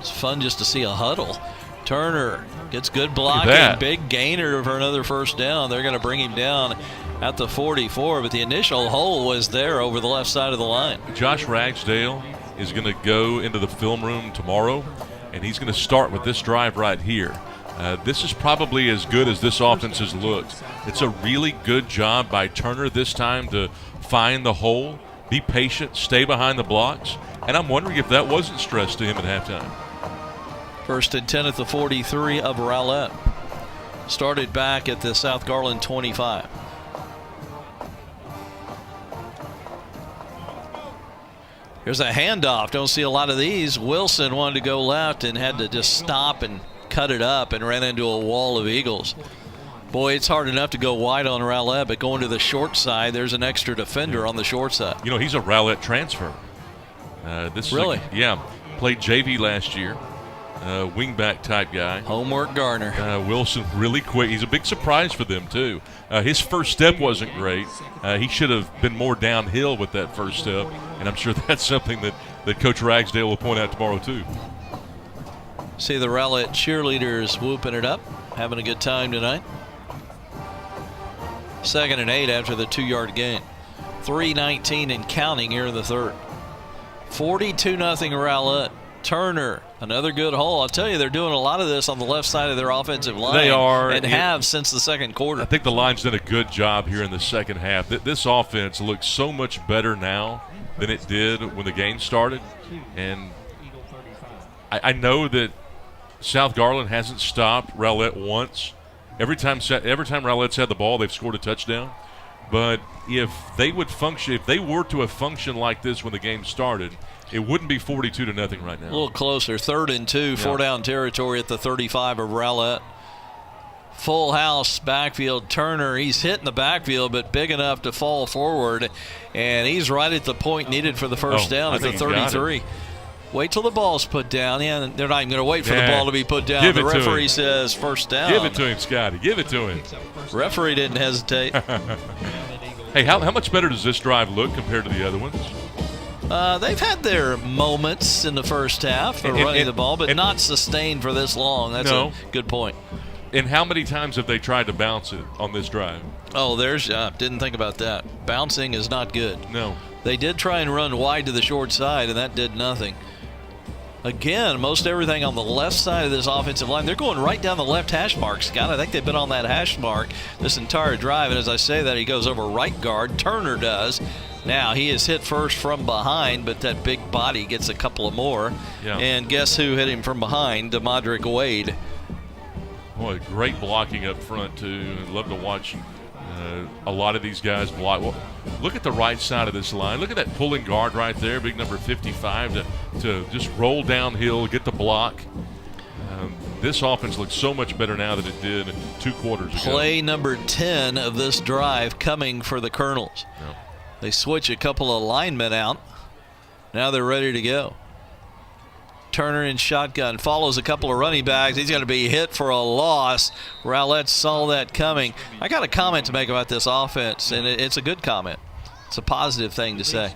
It's fun just to see a huddle. Turner gets good blocking. Big gainer for another first down. They're going to bring him down at the 44, but the initial hole was there over the left side of the line.
Josh Ragsdale is going to go into the film room tomorrow, and he's going to start with this drive right here. This is probably as good as this offense has looked. It's a really good job by Turner this time to find the hole, be patient, stay behind the blocks, and I'm wondering if that wasn't stressed to him at halftime.
1st and 10 at the 43 of Rowlett. Started back at the South Garland 25. Here's a handoff. Don't see a lot of these. Wilson wanted to go left and had to just stop and cut it up and ran into a wall of Eagles. Boy, it's hard enough to go wide on Rowlett, but going to the short side, there's an extra defender on the short side.
He's a Rowlett transfer.
Really?
Played JV last year. Wingback type guy.
Homework Garner.
Wilson really quick. He's a big surprise for them too. His first step wasn't great. He should have been more downhill with that first step, and I'm sure that's something that Coach Ragsdale will point out tomorrow too.
See the Rowlett cheerleaders whooping it up, having a good time tonight. 2nd and 8 after the 2-yard gain. 3:19 and counting here in the third. 42-0 Rowlett. Turner, another good hole. I'll tell you, they're doing a lot of this on the left side of their offensive line.
They are.
And have since the second quarter.
I think the line's done a good job here in the second half. This offense looks so much better now than it did when the game started. And I know that South Garland hasn't stopped Rowlett once. Every time Rowlett's had the ball, they've scored a touchdown. But if they were to have functioned like this when the game started, it wouldn't be 42-0 right now.
A little closer. 3rd and 2, 4-down territory at the 35 of Rowlett. Full house backfield. Turner, he's hitting the backfield, but big enough to fall forward. And he's right at the point needed for the first down at the 33. Wait till the ball's put down. Yeah, they're not even going to wait for the ball to be put down. The referee says first down.
Give it to him, Scotty. Give it to him.
Referee didn't hesitate.
Hey, how much better does this drive look compared to the other ones?
They've had their moments in the first half of running the ball, but not sustained for this long. That's a good point.
And how many times have they tried to bounce it on this drive?
Oh, didn't think about that. Bouncing is not good.
No.
They did try and run wide to the short side, and that did nothing. Again, most everything on the left side of this offensive line. They're going right down the left hash mark, Scott. I think they've been on that hash mark this entire drive. And as I say that, he goes over right guard. Turner does. Now, he is hit first from behind, but that big body gets a couple of more.
Yeah.
And guess who hit him from behind? DeModrick Wade.
Boy, great blocking up front, too. I'd love to watch a lot of these guys block. Well, look at the right side of this line. Look at that pulling guard right there, big number 55, to just roll downhill, get the block. This offense looks so much better now than it did 2 quarters ago.
Play number 10 of this drive coming for the Colonels.
Yeah.
They switch a couple of linemen out. Now they're ready to go. Turner in shotgun, follows a couple of running backs. He's going to be hit for a loss. Rowlett saw that coming. I got a comment to make about this offense, and it's a good comment. It's a positive thing to say.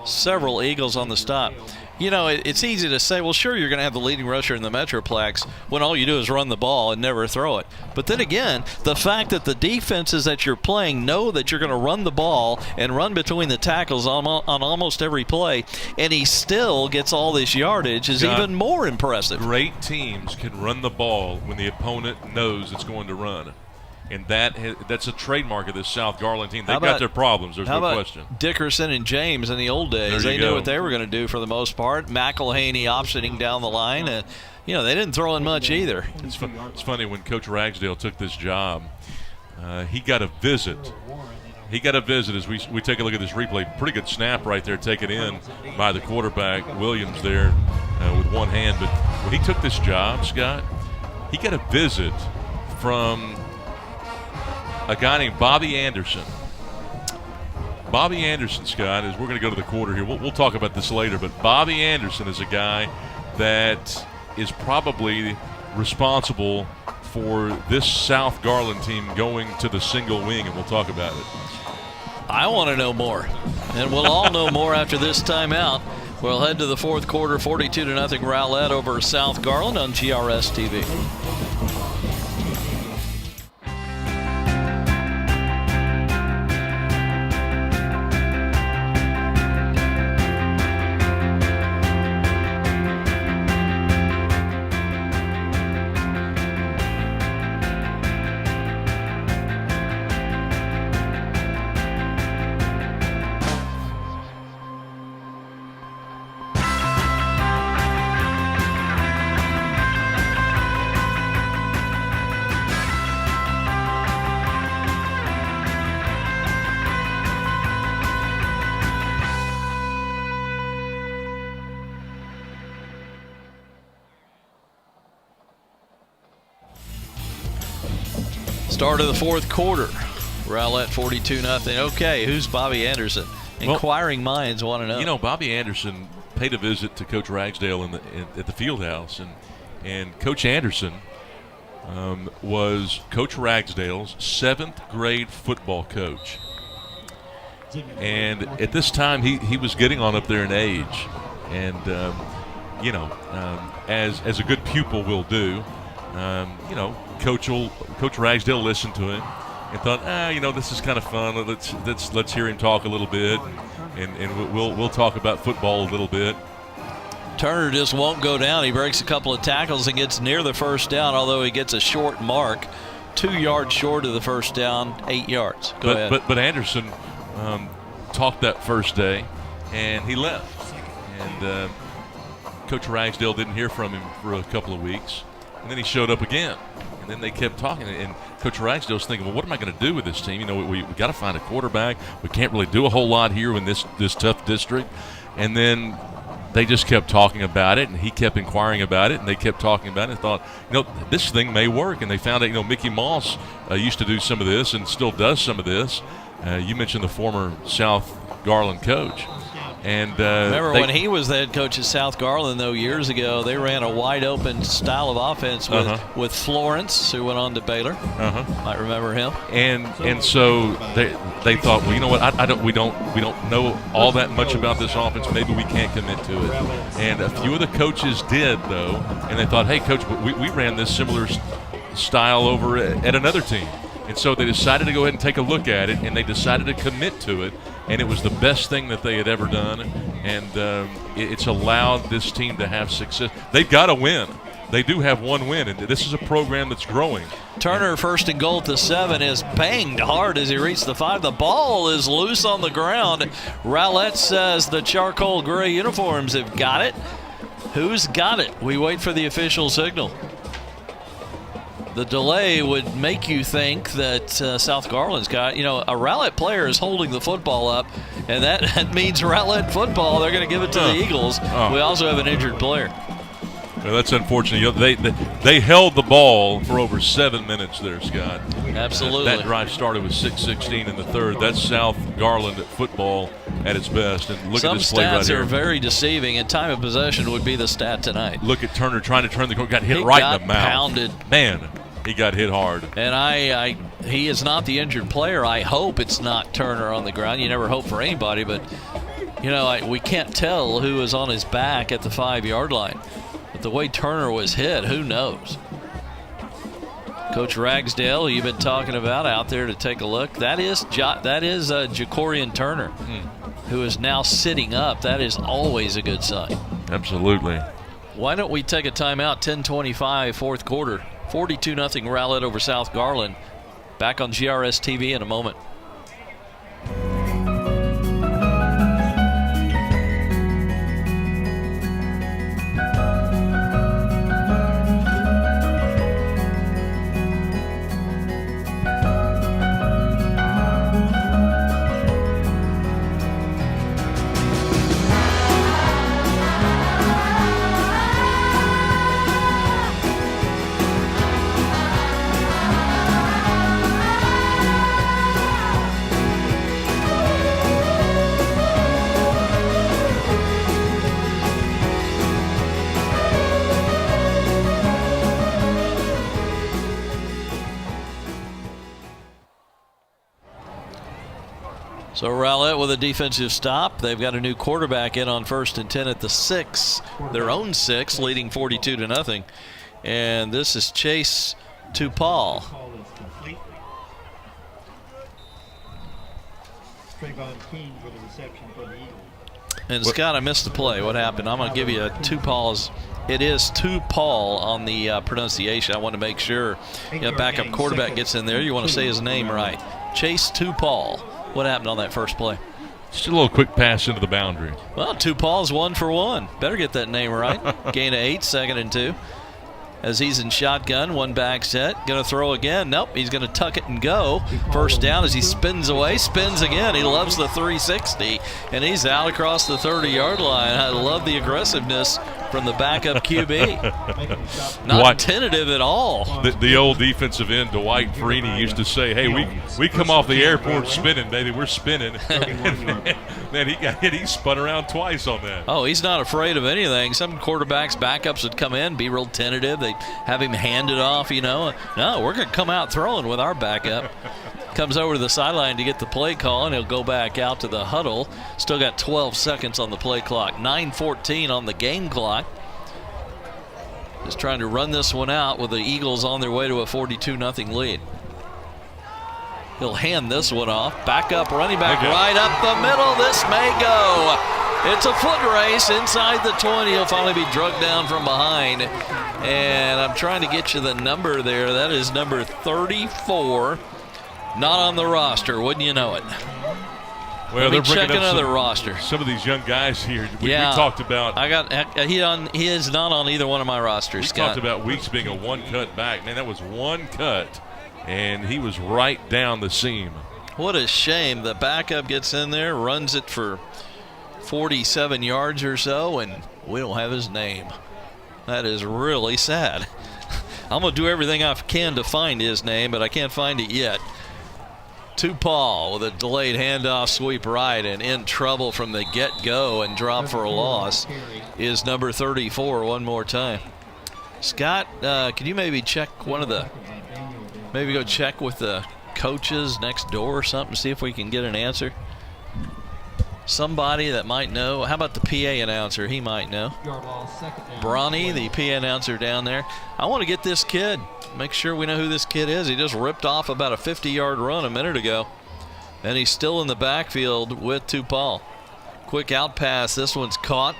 Several Eagles on the stop. You know, it's easy to say, well, sure, you're going to have the leading rusher in the Metroplex when all you do is run the ball and never throw it. But then again, the fact that the defenses that you're playing know that you're going to run the ball and run between the tackles on almost every play, and he still gets all this yardage is even more impressive.
Great teams can run the ball when the opponent knows it's going to run. And that's a trademark of this South Garland team. They've got their problems. There's no question.
Dickerson and James in the old days, they knew what they were going to do for the most part. McElhaney optioning down the line. And, you know, they didn't throw in much either.
It's funny, when Coach Ragsdale took this job, he got a visit. He got a visit as we take a look at this replay. Pretty good snap right there taken in by the quarterback, Williams, there with one hand. But when he took this job, Scott, he got a visit from a guy named Bobby Anderson. Bobby Anderson, Scott, as we're going to go to the quarter here. We'll talk about this later, but Bobby Anderson is a guy that is probably responsible for this South Garland team going to the single wing, and we'll talk about it.
I want to know more, and we'll all know more after this timeout. We'll head to the fourth quarter, 42-0 Rowlett over South Garland on GRS TV. Start of the fourth quarter. Rowlett 42-0. Okay, who's Bobby Anderson? Inquiring minds want to know.
You know, Bobby Anderson paid a visit to Coach Ragsdale at the field house, and Coach Anderson was Coach Ragsdale's 7th grade football coach. And at this time, he was getting on up there in age. And, as a good pupil will do, Coach Ragsdale listened to him and thought, this is kind of fun. Let's hear him talk a little bit, and we'll talk about football a little bit.
Turner just won't go down. He breaks a couple of tackles and gets near the first down, although he gets a short mark, 2 yards short of the first down, 8 yards. Go ahead.
But Anderson talked that first day, and he left. And Coach Ragsdale didn't hear from him for a couple of weeks. And then he showed up again. And then they kept talking. And Coach Ragsdale's thinking, well, what am I going to do with this team? We got to find a quarterback. We can't really do a whole lot here in this tough district. And then they just kept talking about it, and he kept inquiring about it, and they kept talking about it and thought, this thing may work. And they found out, Mickey Moss used to do some of this and still does some of this. You mentioned the former South Garland coach. And
remember when he was the head coach at South Garland, though, years ago, they ran a wide-open style of offense with Florence, who went on to Baylor. Might remember him.
And so they thought, well, you know what? We don't know all that much about this offense. Maybe we can't commit to it. And a few of the coaches did, though, and they thought, hey, coach, we ran this similar style over at another team. And so they decided to go ahead and take a look at it, and they decided to commit to it. And it was the best thing that they had ever done. and it's allowed this team to have success. They've got to win. They do have one win, and this is a program that's growing.
Turner, first and goal at the 7, is banged hard as he reached the 5. The ball is loose on the ground. Rowlett says the charcoal gray uniforms have got it. Who's got it? We wait for the official signal. The delay would make you think that South Garland's got, a Rowlett player is holding the football up, and that means Rowlett football. They're going to give it to the Eagles. We also have an injured player.
Well, that's unfortunate. They held the ball for over 7 minutes there, Scott.
Absolutely.
That drive started with 6:16 in the third. That's South Garland football at its best. And look at this play right here.
Some stats are very deceiving, and time of possession would be the stat tonight.
Look at Turner trying to turn the corner. Got hit right in the mouth.
Pounded.
Man, he got hit hard.
And he is not the injured player. I hope it's not Turner on the ground. You never hope for anybody, but, we can't tell who is on his back at the 5-yard line. But the way Turner was hit, who knows? Coach Ragsdale, you've been talking about, out there to take a look. That is Jacorian Turner, who is now sitting up. That is always a good sign.
Absolutely.
Why don't we take a timeout? 10:25, fourth quarter. 42-0 Rowlett over South Garland. Back on GRS TV in a moment. So Rowlett with a defensive stop. They've got a new quarterback in on 1st and 10 at the 6. Their own 6, leading 42-0. And this is Chase Tupal. And Scott, I missed the play. What happened? I'm going to give you a Tupal's. It is Tupal on the pronunciation. I want to make sure backup quarterback gets in there. You want to say his name right. Chase Tupal. What happened on that first play?
Just a little quick pass into the boundary.
Well, Tupal's 1 for 1. Better get that name right. Gain of 8, 2nd and 2. As he's in shotgun, 1 back set. Going to throw again. Nope, he's going to tuck it and go. First down as he spins away, spins again. He loves the 360, and he's out across the 30-yard line. I love the aggressiveness from the backup QB. Not tentative at all.
The old defensive end, Dwight Freeney, used to say, hey, we come off the airport spinning, baby. We're spinning. Man, he got hit. He spun around twice on that.
Oh, he's not afraid of anything. Some quarterbacks, backups would come in, be real tentative. They have him hand it off, No, we're going to come out throwing with our backup. Comes over to the sideline to get the play call, and he'll go back out to the huddle. Still got 12 seconds on the play clock. 9:14 on the game clock. Just trying to run this one out with the Eagles on their way to a 42-0 lead. He'll hand this one off. Back up, running back right up the middle. This may go. It's a foot race inside the 20. He'll finally be drugged down from behind. And I'm trying to get you the number there. That is number 34. Not on the roster, wouldn't you know it?
Well,
Let me check another roster.
Some of these young guys here. We talked about.
He is not on either one of my rosters.
We talked about Weeks being a one-cut back. Man, that was one cut, and he was right down the seam.
What a shame. The backup gets in there, runs it for 47 yards or so, and we don't have his name. That is really sad. I'm going to do everything I can to find his name, but I can't find it yet. Tupal with a delayed handoff sweep right, and in trouble from the get-go and drop for a loss is number 34 one more time. Scott, can you maybe check maybe go check with the coaches next door or something, see if we can get an answer? Somebody that might know. How about the PA announcer? He might know. Bronny, the PA announcer down there. I want to get this kid. Make sure we know who this kid is. He just ripped off about a 50-yard run a minute ago. And he's still in the backfield with Tupal. Quick out pass. This one's caught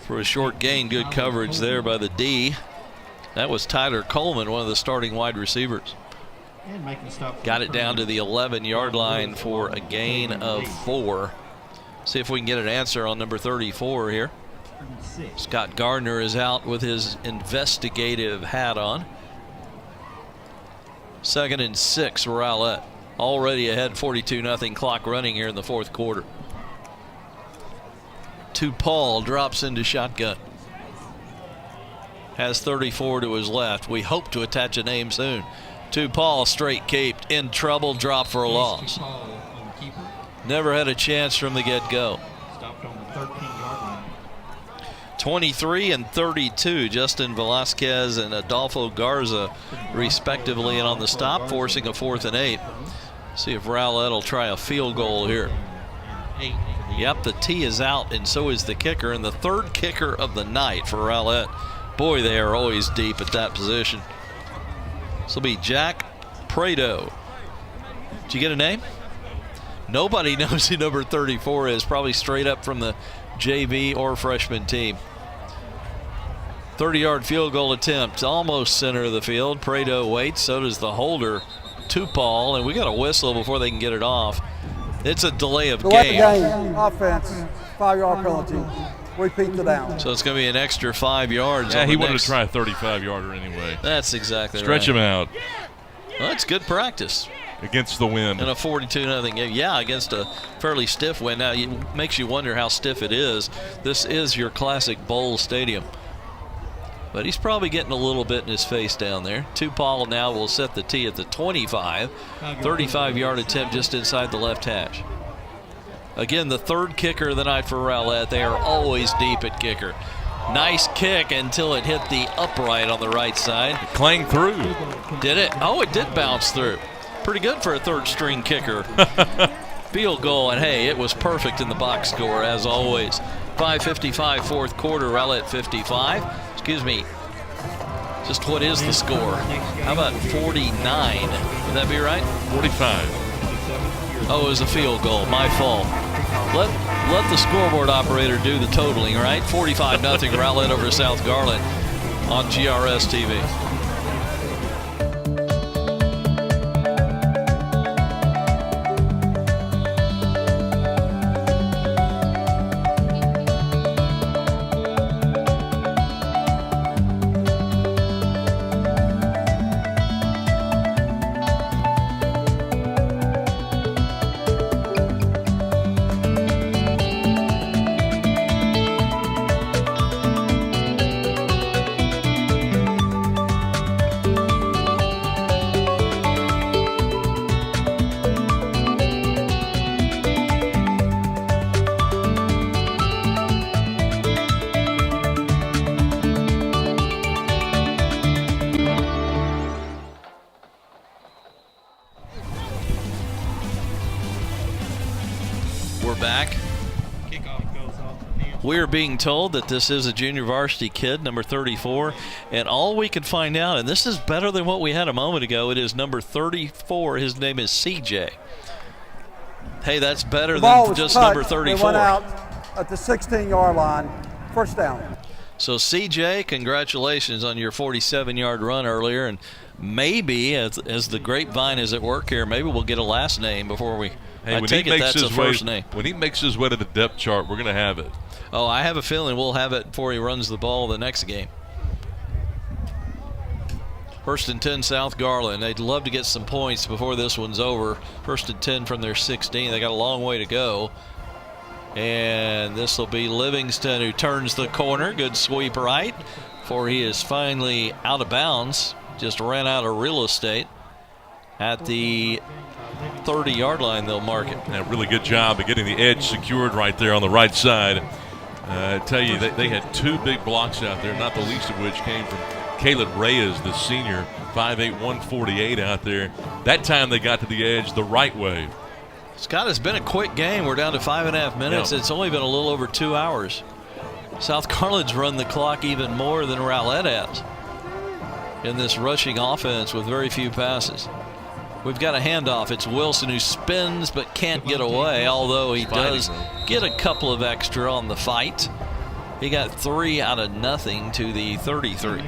for a short gain. Good coverage there by the D. That was Tyler Coleman, one of the starting wide receivers. Got it down to the 11-yard line for a gain of 4. See if we can get an answer on number 34 here. Scott Gardner is out with his investigative hat on. 2nd and 6, Rowlett. Already ahead, 42-0, clock running here in the 4th quarter. Paul drops into shotgun. Has 34 to his left. We hope to attach a name soon. Paul straight caped, in trouble, drop for a loss. Never had a chance from the get-go.
Stopped on the 13-yard line.
23 and 32, Justin Velasquez and Adolfo Garza respectively, and on the stop, forcing a 4th and 8. See if Rowlett will try a field goal here. Yep, the tee is out, and so is the kicker, and the 3rd kicker of the night for Rowlett. Boy, they are always deep at that position. This will be Jack Prado. Did you get a name? Nobody knows who number 34 is, probably straight up from the JV or freshman team. 30-yard field goal attempt, almost center of the field. Prado waits, so does the holder, Paul, and we got a whistle before they can get it off. It's a delay of game.
Offense, 5-yard penalty. Repeat the down.
So it's going to be an extra 5 yards.
Yeah, he wanted to try a 35-yarder anyway.
That's exactly
Stretch
right.
him out.
Well, that's good practice.
Against the wind.
In a 42-0 game. Yeah, against a fairly stiff wind. Now, it makes you wonder how stiff it is. This is your classic bowl stadium. But he's probably getting a little bit in his face down there. Paul now will set the tee at the 25. 35-yard attempt just inside the left hash. Again, the 3rd kicker of the night for Rowlett. They are always deep at kicker. Nice kick until it hit the upright on the right side.
It clanged through.
Did it? Oh, it did bounce through. Pretty good for a 3rd-string kicker. Field goal, and hey, it was perfect in the box score as always. 5:55, 4th quarter. Rowlett 55. Excuse me. Just what is the score? How about 49? Would that be right?
45.
Oh, it was a field goal. My fault. Let the scoreboard operator do the totaling, right? 45-0 Rowlett over South Garland on GRS TV. Back.
Kickoff goes off the field.
We're being told that this is a junior varsity kid, number 34, and all we can find out, and this is better than what we had a moment ago, it is number 34. His name is CJ. Hey, that's better than just number 34.
They went out at the 16-yard line. 1st down.
So CJ, congratulations on your 47-yard run earlier, and maybe as the grapevine is at work here, maybe we'll get a last name before we.
Hey,
I take it that's a first name.
When he makes his way to the depth chart, we're going to have it.
Oh, I have a feeling we'll have it before he runs the ball the next game. 1st and 10 South Garland. They'd love to get some points before this one's over. 1st and 10 from their 16. They got a long way to go. And this will be Livingston who turns the corner. Good sweep right. For he is finally out of bounds. Just ran out of real estate. At the 30-yard line, they'll mark it.
Yeah, really good job of getting the edge secured right there on the right side. I tell you, they had 2 big blocks out there, not the least of which came from Caleb Reyes, the senior, 5'8", 148 out there. That time they got to the edge the right way.
Scott, it's been a quick game. We're down to 5.5 minutes.
Yep.
It's only been a little over 2 hours. South Garland's run the clock even more than Rowlett has in this rushing offense with very few passes. We've got a handoff. It's Wilson who spins but can't get away, although he does get a couple of extra on the fight. He got 3 out of nothing to the 33.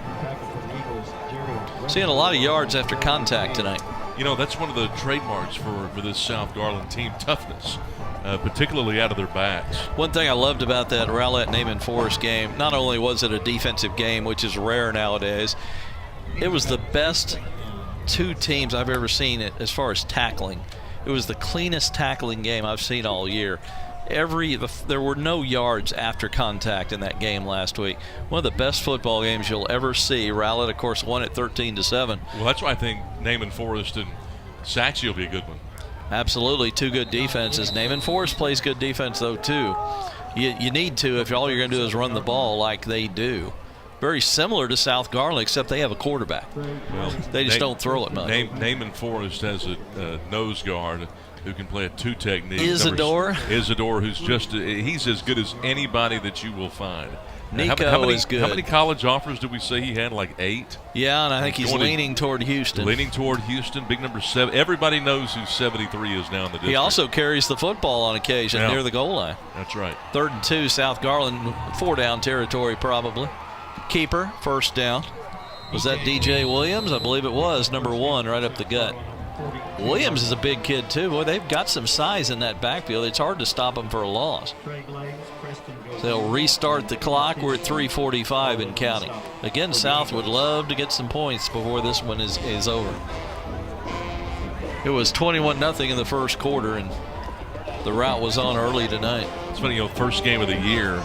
Seeing a lot of yards after contact tonight.
You know, that's one of the trademarks for this South Garland team, toughness, particularly out of their backs.
One thing I loved about that Rowlett Naaman Forest game, not only was it a defensive game, which is rare nowadays, it was the best 2 teams I've ever seen it as far as tackling. It was the cleanest tackling game I've seen all year. There were no yards after contact in that game last week. One of the best football games you'll ever see. Rowlett, of course, won it 13-7.
Well, that's why I think Naaman Forest and Saxe will be a good one.
Absolutely, 2 good defenses. Naaman Forest plays good defense, though, too. You need to if all you're going to do is run the ball like they do. Very similar to South Garland, except they have a quarterback.
Well,
they just don't throw it much.
Naaman Forest has a nose guard who can play a 2 technique.
Isidore,
who's he's as good as anybody that you will find.
Nico is good.
How many college offers did we say he had? Like 8?
Yeah, and I think he's leaning toward Houston.
Leaning toward Houston, big number 7. Everybody knows who 73 is now in the district.
He also carries the football on occasion near the goal line.
That's right.
3rd and 2, South Garland, 4-down territory probably. Keeper, 1st down. Was that DJ Williams? I believe it was, number 1, right up the gut. Williams is a big kid, too. Boy, they've got some size in that backfield. It's hard to stop them for a loss. So they'll restart the clock. We're at 3:45 and counting. Again, South would love to get some points before this one is over. It was 21-0 in the first quarter, and the route was on early tonight.
It's funny, first game of the year.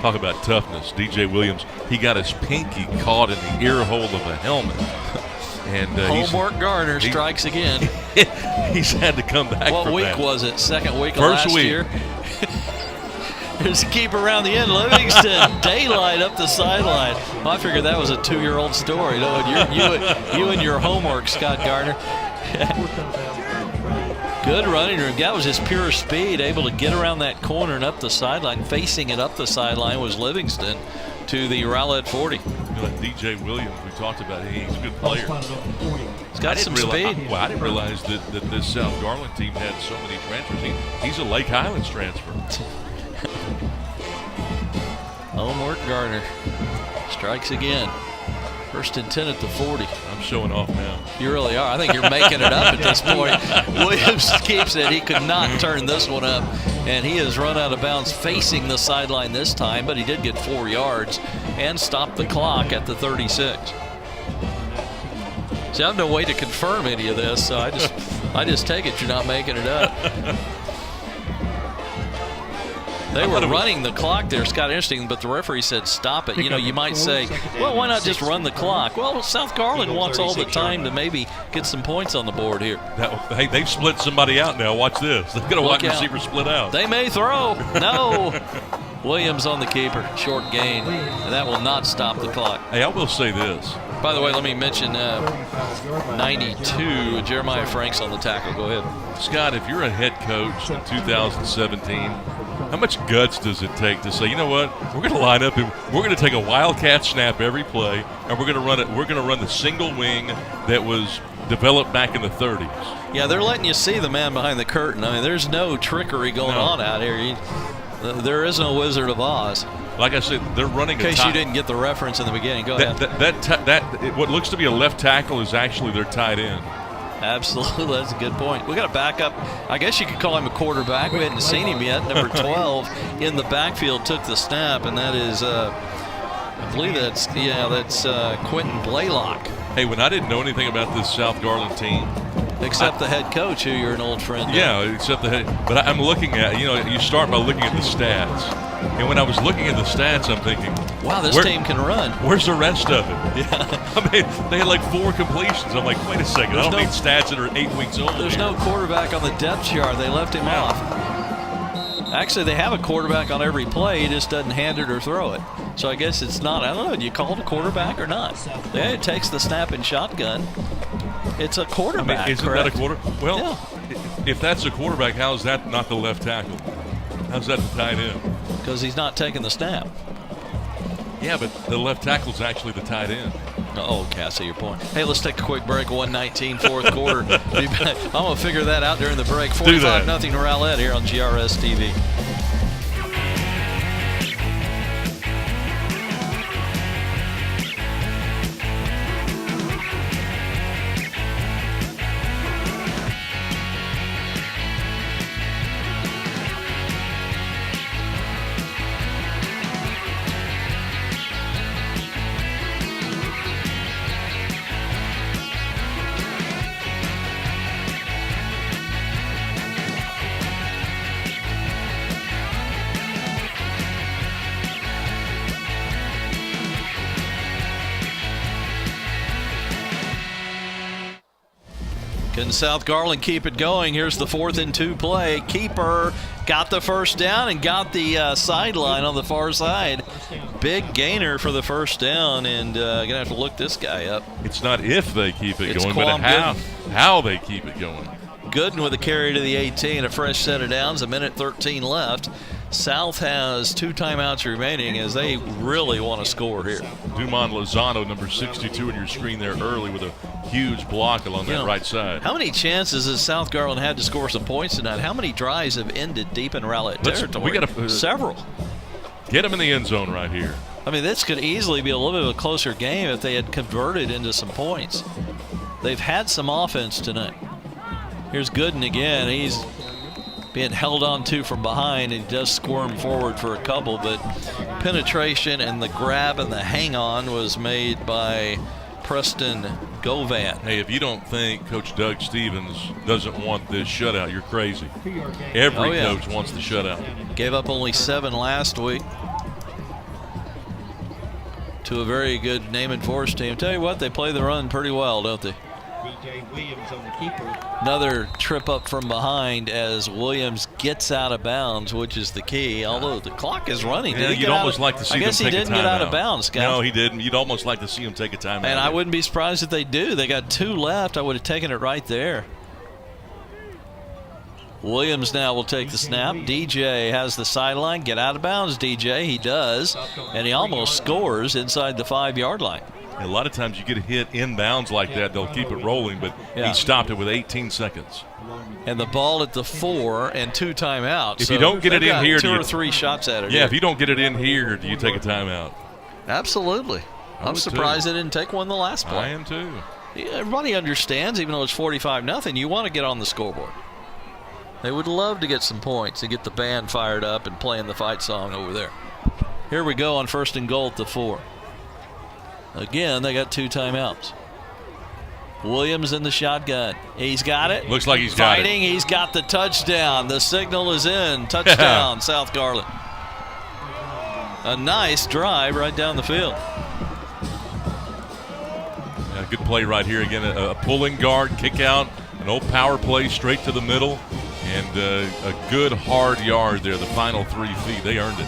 Talk about toughness. DJ Williams, he got his pinky caught in the ear hole of a helmet. And
Homework Garner strikes again.
He's had to come back.
What week was it? Second week of last year? There's a keeper around the end. Livingston, daylight up the sideline. Well, I figured that was a 2-year-old story. You and your homework, Scott Garner. Good running room. That was just pure speed, able to get around that corner and up the sideline. Facing it up the sideline was Livingston to the Rowlett 40.
DJ Williams, we talked about, he's a good player.
He's got some speed.
I didn't realize that this South Garland team had so many transfers. He's a Lake Highlands transfer.
Homework Garner strikes again. 1st and 10 at the 40.
I'm showing off now.
You really are. I think you're making it up at this point. Williams keeps it. He could not turn this one up, and he has run out of bounds facing the sideline this time, but he did get 4 yards and stopped the clock at the 36. See, I have no way to confirm any of this, so I just take it you're not making it up. They were running the clock there, Scott, interesting, but the referee said stop it. You know, you might say, well, why not just run the clock? Well, South Garland wants all the time to maybe get some points on the board here.
Hey, they've split somebody out now. Watch this. They've got a wide receiver split out.
They may throw. No. Williams on the keeper. Short gain. And that will not stop the clock.
Hey, I will say this.
By the way, let me mention 92, Jeremiah Franks on the tackle. Go ahead.
Scott, if you're a head coach in 2017, how much guts does it take to say, you know what, we're going to line up and we're going to take a wildcat snap every play, and we're going to run it. We're going to run the single wing that was developed back in the 30s.
Yeah, they're letting you see the man behind the curtain. I mean, there's no trickery going on out here. There is no Wizard of Oz.
Like I said, they're running.
In case you didn't get the reference in the beginning, go ahead.
What looks to be a left tackle is actually their tight end.
Absolutely, that's a good point. We got a backup. I guess you could call him a quarterback. We hadn't seen him yet. Number 12 in the backfield took the snap, and that is, I believe that's Quentin Blaylock.
Hey, when I didn't know anything about this South Garland team,
except the head coach, who you're an old friend.
Yeah, except the head. But I'm looking at, you start by looking at the stats. And when I was looking at the stats, I'm thinking,
wow, this team can run.
Where's the rest of it?
Yeah.
I mean, they had like 4 completions. I'm like, wait a second. I don't need stats that are 8 weeks old.
There's no quarterback on the depth chart. They left him off. Actually, they have a quarterback on every play. He just doesn't hand it or throw it. So I guess it's not, I don't know, do you call it a quarterback or not? Yeah, it takes the snap and shotgun. It's a quarterback,
I mean, isn't
correct?
that a quarterback? Well, yeah. If that's a quarterback, how is that not the left tackle? How's that the tight end?
Because he's not taking the snap.
Yeah, but the left tackle's actually the tight end.
Oh, okay, I see your point. Hey, let's take a quick break. 119, fourth quarter. I'm going to figure that out during the break. 45-0 Rowlett here on GRS TV. Can South Garland keep it going? Here's the 4th and 2 play. Keeper got the first down and got the sideline on the far side. Big gainer for the first down, and going to have to look this guy up.
It's not if they keep it going,
Quam
but how they keep it going.
Gooden with a carry to the 18, a fresh set of downs, 1:13 left. South has 2 timeouts remaining as they really want to score here.
Dumont Lozano, number 62 on your screen there early with a huge block along that right side.
How many chances has South Garland had to score some points tonight? How many drives have ended deep in Rowlett territory?
We got
several.
Get them in the end zone right here.
I mean, this could easily be a little bit of a closer game if they had converted into some points. They've had some offense tonight. Here's Gooden again. He's being held on to from behind, and he does squirm forward for a couple, but penetration and the grab and the hang on was made by Preston Govan.
Hey, if you don't think Coach Doug Stevens doesn't want this shutout, you're crazy. Every coach wants the shutout.
Gave up only 7 last week to a very good name and force team. Tell you what, they play the run pretty well, don't they?
DJ Williams on the keeper.
Another trip up from behind as Williams gets out of bounds, which is the key, although the clock is running.
You'd almost like to see them take a timeout.
I guess he didn't get out of bounds, Scott.
No, he didn't. You'd almost like to see him take a timeout.
And I wouldn't be surprised if they do. They got 2 left. I would have taken it right there. Williams now will take the snap. DJ has the sideline. Get out of bounds, DJ. He does. And he almost scores inside the 5-yard line.
A lot of times you get a hit inbounds like that, they'll keep it rolling, but he stopped it with 18 seconds.
And the ball at the 4 and 2 timeouts.
If you don't get it in here,
2 or 3 shots at it.
Yeah, if you don't get it in here, do you take a timeout?
Absolutely. I'm surprised they didn't take one the last play.
I am too.
Everybody understands, even though it's 45-0, you want to get on the scoreboard. They would love to get some points and get the band fired up and playing the fight song over there. Here we go on 1st and goal at the 4. Again, they got 2 timeouts. Williams in the shotgun. He's got it.
Looks like he's got it.
Fighting. He's got the touchdown. The signal is in. Touchdown, South Garland. A nice drive right down the field.
Yeah, good play right here. Again, a pulling guard, kick out, an old power play straight to the middle, and a good hard yard there. The final 3 feet, they earned it.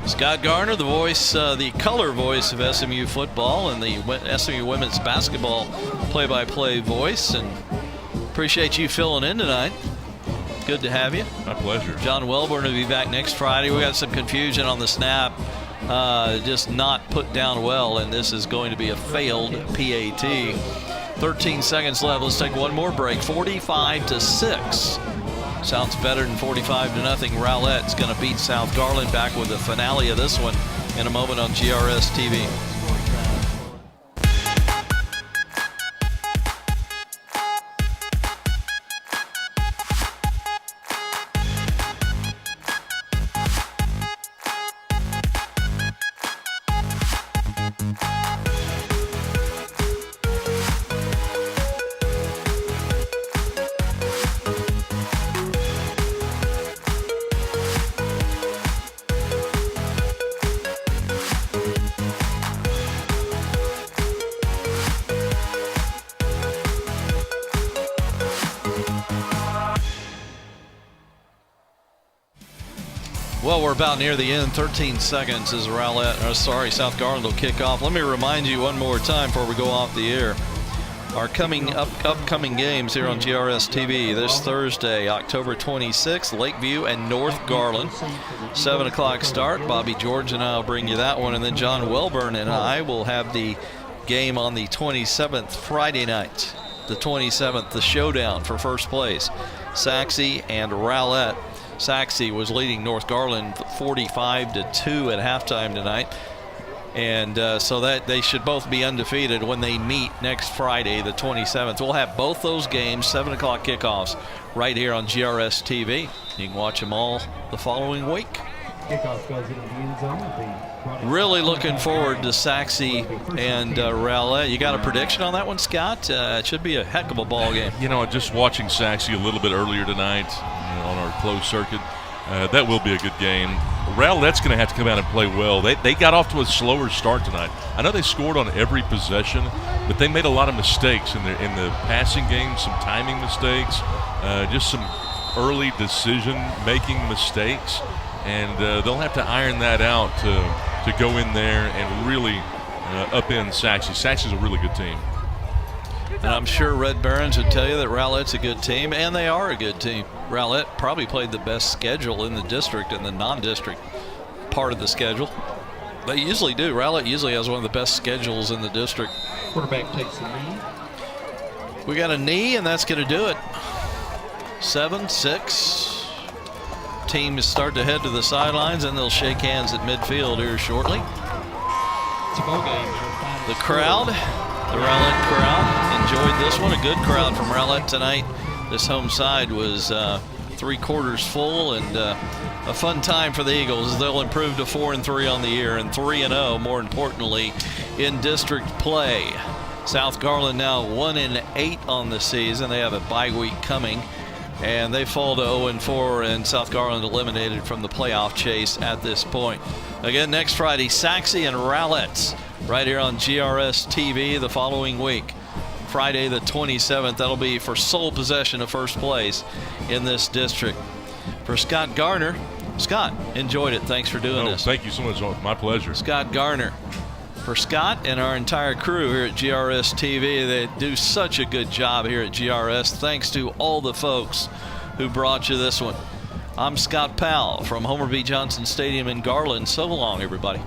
Scott Garner, the voice, the color voice of SMU football and the SMU women's basketball play-by-play voice, and appreciate you filling in tonight. Good to have you.
My pleasure.
John Welborn will be back next Friday. We got some confusion on the snap, just not put down well, and this is going to be a failed PAT. 13 seconds left. Let's take one more break. 45-6. Sounds better than 45-0. Rowlett's going to beat South Garland. Back with the finale of this one in a moment on GRS TV. Well, we're about near the end. 13 seconds as South Garland will kick off. Let me remind you one more time before we go off the air. our upcoming games here on GRS TV this Thursday, October 26th, Lakeview and North Garland. 7 o'clock start. Bobby George and I will bring you that one, and then John Welburn and I will have the game on the 27th, Friday night. The 27th, the showdown for first place. Saxe and Rowlett. Saxe was leading North Garland 45-2 at halftime tonight. And so that they should both be undefeated when they meet next Friday, the 27th. We'll have both those games, 7 o'clock kickoffs, right here on GRS TV. You can watch them all the following week.
Kickoff goes into the end zone.
Really looking forward to Saxe and Rowlett. You got a prediction on that one, Scott? It should be a heck of a ball game.
You know, just watching Saxe a little bit earlier tonight on our closed circuit, that will be a good game. Rowlett's going to have to come out and play well. They got off to a slower start tonight. I know they scored on every possession, but they made a lot of mistakes in the passing game, some timing mistakes, just some early decision-making mistakes, and they'll have to iron that out to go in there and really upend Saxe. Saxe is a really good team.
And I'm sure Red Barons would tell you that Rowlett's a good team, and they are a good team. Rowlett probably played the best schedule in the district and the non-district part of the schedule. They usually do. Rowlett usually has one of the best schedules in the district.
Quarterback takes the knee.
We got a knee, and that's going to do it. 7-6. Teams start to head to the sidelines, and they'll shake hands at midfield here shortly.
It's a ball game.
The crowd, the Rowlett crowd, enjoyed this one. A good crowd from Rowlett tonight. This home side was 3/4 full, and a fun time for the Eagles as they'll improve to 4-3 on the year and 3-0, more importantly, in district play. South Garland now 1-8 on the season. They have a bye week coming, and they fall to 0-4, and South Garland eliminated from the playoff chase at this point. Again, next Friday, Saxe and Rowlett right here on GRS TV the following week. Friday the 27th, that'll be for sole possession of first place in this district. For Scott Garner, Scott, enjoyed it. Thanks for doing this.
Thank you so much. My pleasure.
Scott Garner. For Scott and our entire crew here at GRS TV, they do such a good job here at GRS. Thanks to all the folks who brought you this one. I'm Scott Powell from Homer B. Johnson Stadium in Garland. So long, everybody.